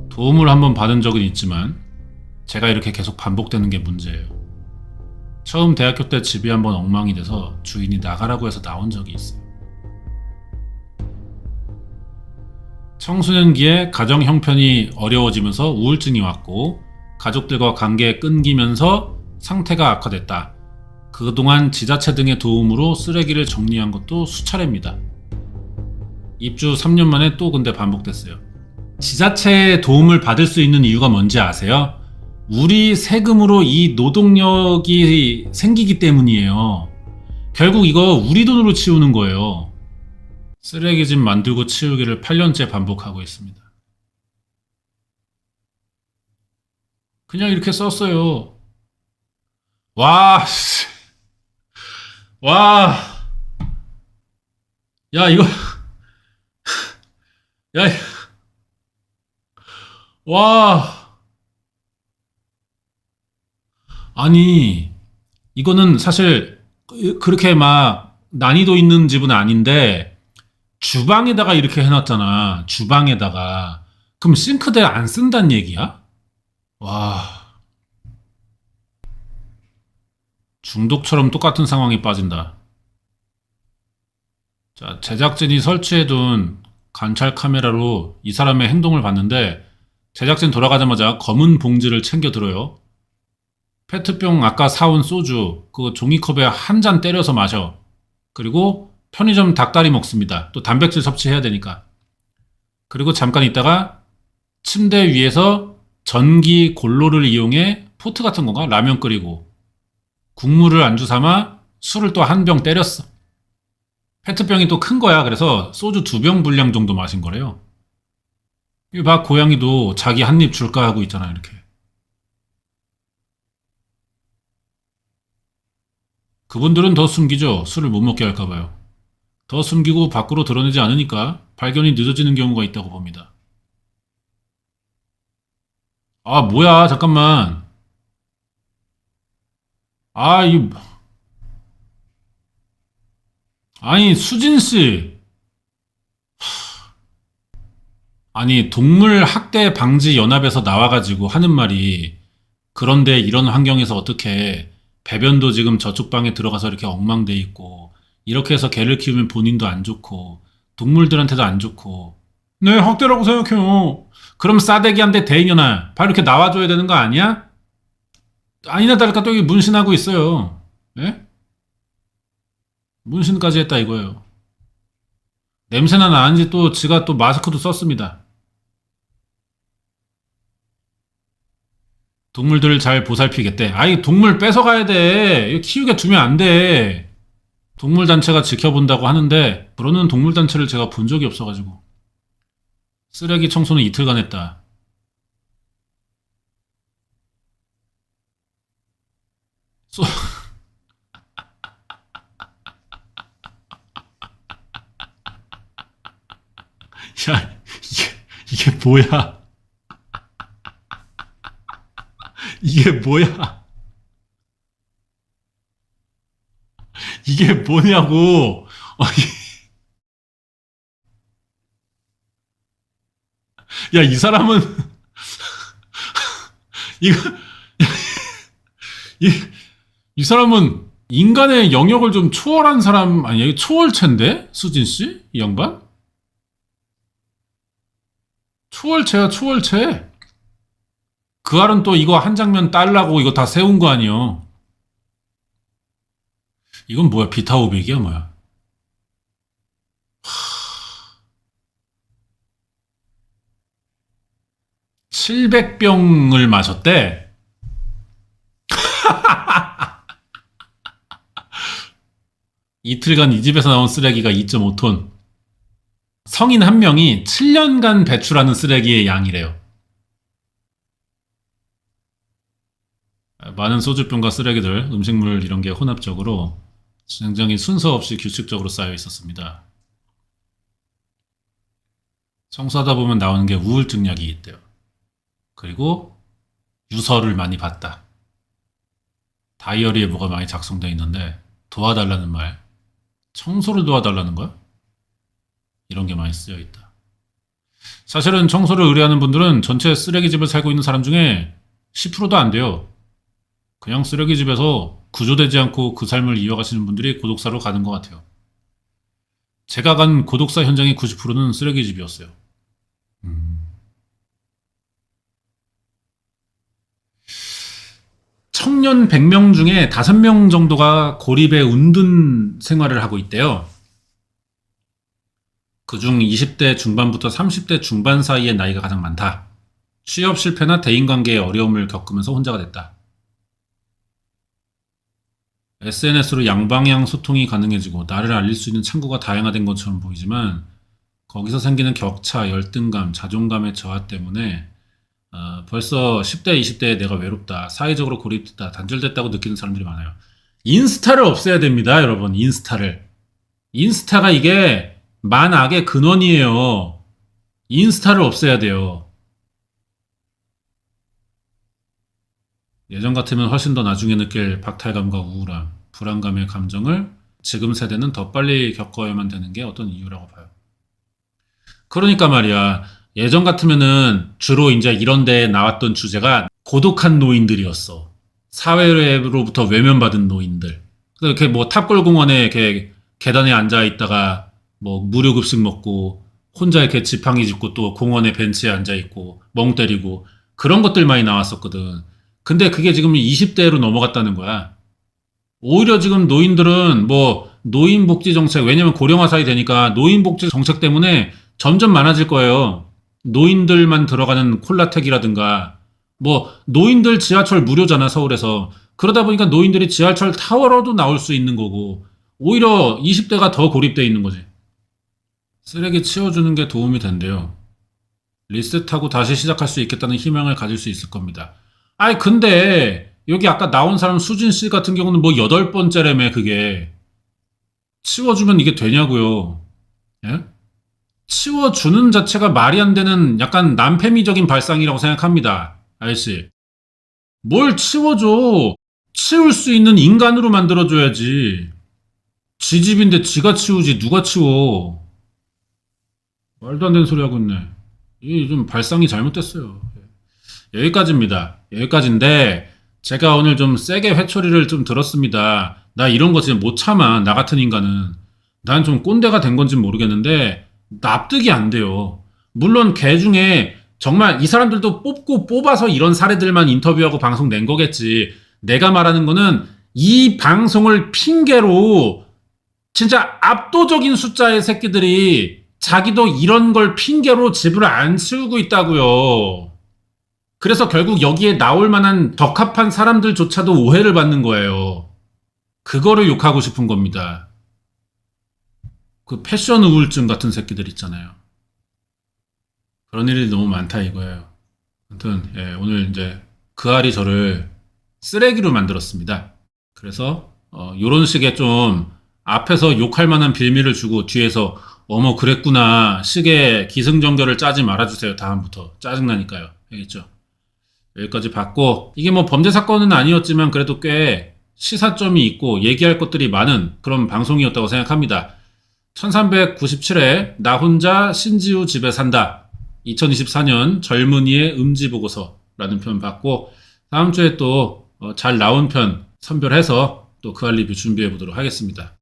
도움을 한번 받은 적은 있지만 제가 이렇게 계속 반복되는 게 문제예요. 처음 대학교 때 집이 한번 엉망이 돼서 주인이 나가라고 해서 나온 적이 있어요. 청소년기에 가정 형편이 어려워지면서 우울증이 왔고 가족들과 관계 끊기면서 상태가 악화됐다. 그동안 지자체 등의 도움으로 쓰레기를 정리한 것도 수차례입니다. 입주 3년 만에 또 근데 반복됐어요. 지자체의 도움을 받을 수 있는 이유가 뭔지 아세요? 우리 세금으로 이 노동력이 생기기 때문이에요. 결국 이거 우리 돈으로 치우는 거예요. 쓰레기집 만들고 치우기를 8년째 반복하고 있습니다. 그냥 이렇게 썼어요. 와, 와, 야, 이거, 야, 와. 아니, 이거는 사실 그렇게 막 난이도 있는 집은 아닌데, 주방에다가 이렇게 해놨잖아. 주방에다가. 그럼 싱크대 안 쓴다는 얘기야? 와, 중독처럼 똑같은 상황에 빠진다. 자, 제작진이 설치해둔 관찰 카메라로 이 사람의 행동을 봤는데, 제작진 돌아가자마자 검은 봉지를 챙겨 들어요. 페트병 아까 사온 소주, 그 종이컵에 한 잔 때려서 마셔. 그리고 편의점 닭다리 먹습니다. 또 단백질 섭취해야 되니까. 그리고 잠깐 있다가 침대 위에서 전기 골로를 이용해 포트 같은 건가? 라면 끓이고 국물을 안주 삼아 술을 또 한 병 때렸어. 페트병이 또 큰 거야. 그래서 소주 2병 분량 정도 마신 거래요. 이 봐, 고양이도 자기 한 입 줄까 하고 있잖아, 이렇게. 그분들은 더 숨기죠. 술을 못 먹게 할까 봐요. 더 숨기고 밖으로 드러내지 않으니까 발견이 늦어지는 경우가 있다고 봅니다. 아, 뭐야, 잠깐만. 아, 아니, 수진 씨. 아니, 동물 학대 방지 연합에서 나와가지고 하는 말이, 그런데 이런 환경에서 어떻게 배변도 지금 저쪽 방에 들어가서 이렇게 엉망돼 있고, 이렇게 해서 개를 키우면 본인도 안 좋고, 동물들한테도 안 좋고. 네, 학대라고 생각해요. 그럼 싸대기한테 대인연아, 바로 이렇게 나와줘야 되는 거 아니야? 아니나 다를까 또 여기 문신하고 있어요. 예? 문신까지 했다 이거예요. 냄새나 나는지 또 지가 또 마스크도 썼습니다. 동물들을 잘 보살피겠대. 아이, 동물 뺏어가야 돼. 이거 키우게 두면 안 돼. 동물단체가 지켜본다고 하는데, 그러는 동물단체를 제가 본 적이 없어가지고. 쓰레기 청소는 이틀간 했다. 쏘, 야, 이게 뭐야? 이게 뭐야? 이게 뭐냐고. 아니, 야, 이 사람은, 이거, 이, 이 사람은 인간의 영역을 좀 초월한 사람, 아니, 이게 초월체인데? 수진씨? 이 양반? 초월체야, 초월체. 그 알은 또 이거 한 장면 딸라고 이거 다 세운 거 아니요. 이건 뭐야? 비타오백이야, 뭐야? 700병을 마셨대. 이틀간 이 집에서 나온 쓰레기가 2.5톤. 성인 한 명이 7년간 배출하는 쓰레기의 양이래요. 많은 소주병과 쓰레기들, 음식물 이런 게 혼합적으로 굉장히 순서 없이 규칙적으로 쌓여 있었습니다. 청소하다 보면 나오는 게 우울증 약이 있대요. 그리고 유서를 많이 봤다. 다이어리에 뭐가 많이 작성되어 있는데 도와달라는 말, 청소를 도와달라는 거야? 이런 게 많이 쓰여 있다. 사실은 청소를 의뢰하는 분들은 전체 쓰레기집을 살고 있는 사람 중에 10%도 안 돼요. 그냥 쓰레기집에서 구조되지 않고 그 삶을 이어가시는 분들이 고독사로 가는 것 같아요. 제가 간 고독사 현장의 90%는 쓰레기집이었어요. 청년 100명 중에 5명 정도가 고립의 은둔 생활을 하고 있대요. 그중 20대 중반부터 30대 중반 사이의 나이가 가장 많다. 취업 실패나 대인관계의 어려움을 겪으면서 혼자가 됐다. SNS로 양방향 소통이 가능해지고 나를 알릴 수 있는 창구가 다양화된 것처럼 보이지만 거기서 생기는 격차, 열등감, 자존감의 저하 때문에 벌써 10대, 20대에 내가 외롭다, 사회적으로 고립됐다, 단절됐다고 느끼는 사람들이 많아요. 인스타를 없애야 됩니다, 여러분. 인스타를. 인스타가 이게 만악의 근원이에요. 인스타를 없애야 돼요. 예전 같으면 훨씬 더 나중에 느낄 박탈감과 우울함, 불안감의 감정을 지금 세대는 더 빨리 겪어야만 되는 게 어떤 이유라고 봐요. 그러니까 말이야. 예전 같으면은 주로 이제 이런 데에 나왔던 주제가 고독한 노인들이었어. 사회로부터 외면받은 노인들. 그래서 이렇게 뭐 탑골공원에 이렇게 계단에 앉아 있다가 뭐 무료 급식 먹고 혼자 이렇게 지팡이 짚고 또 공원에 벤치에 앉아 있고 멍 때리고 그런 것들 많이 나왔었거든. 근데 그게 지금 20대로 넘어갔다는 거야. 오히려 지금 노인들은 뭐 노인복지 정책, 왜냐면 고령화 사회 되니까 노인복지 정책 때문에 점점 많아질 거예요. 노인들만 들어가는 콜라텍이라든가 뭐 노인들 지하철 무료잖아, 서울에서. 그러다 보니까 노인들이 지하철 타워로도 나올 수 있는 거고 오히려 20대가 더 고립돼 있는 거지. 쓰레기 치워주는 게 도움이 된대요. 리셋하고 다시 시작할 수 있겠다는 희망을 가질 수 있을 겁니다. 아이 근데 여기 아까 나온 사람 수진 씨 같은 경우는 뭐 8번째라며 그게. 치워주면 이게 되냐고요. 예? 치워주는 자체가 말이 안 되는 약간 남페미적인 발상이라고 생각합니다. 아저씨. 뭘 치워줘. 치울 수 있는 인간으로 만들어줘야지. 지 집인데 지가 치우지 누가 치워. 말도 안 되는 소리 하고 있네. 이 좀 발상이 잘못됐어요. 여기까지입니다. 여기까지인데 제가 오늘 좀 세게 회초리를 좀 들었습니다. 나 이런 거 진짜 못 참아. 나 같은 인간은. 난 좀 꼰대가 된 건지 모르겠는데 납득이 안 돼요. 물론 개 중에 정말 이 사람들도 뽑고 뽑아서 이런 사례들만 인터뷰하고 방송 낸 거겠지. 내가 말하는 거는 이 방송을 핑계로 진짜 압도적인 숫자의 새끼들이 자기도 이런 걸 핑계로 집을 안 치우고 있다고요. 그래서 결국 여기에 나올 만한 적합한 사람들조차도 오해를 받는 거예요. 그거를 욕하고 싶은 겁니다. 그 패션 우울증 같은 새끼들 있잖아요. 그런 일이 너무 많다 이거예요. 아무튼 오늘 이제 그 알이 저를 쓰레기로 만들었습니다. 그래서 요런 식의 좀 앞에서 욕할 만한 빌미를 주고 뒤에서 어머 그랬구나 식의 기승전결을 짜지 말아주세요. 다음부터 짜증나니까요. 알겠죠? 여기까지 봤고 이게 뭐 범죄 사건은 아니었지만 그래도 꽤 시사점이 있고 얘기할 것들이 많은 그런 방송이었다고 생각합니다. 1397회 나 혼자 신지우 집에 산다. 2024년 젊은이의 음지보고서라는 편 봤고 다음 주에 또 잘 나온 편 선별해서 또 그 알 리뷰 준비해 보도록 하겠습니다.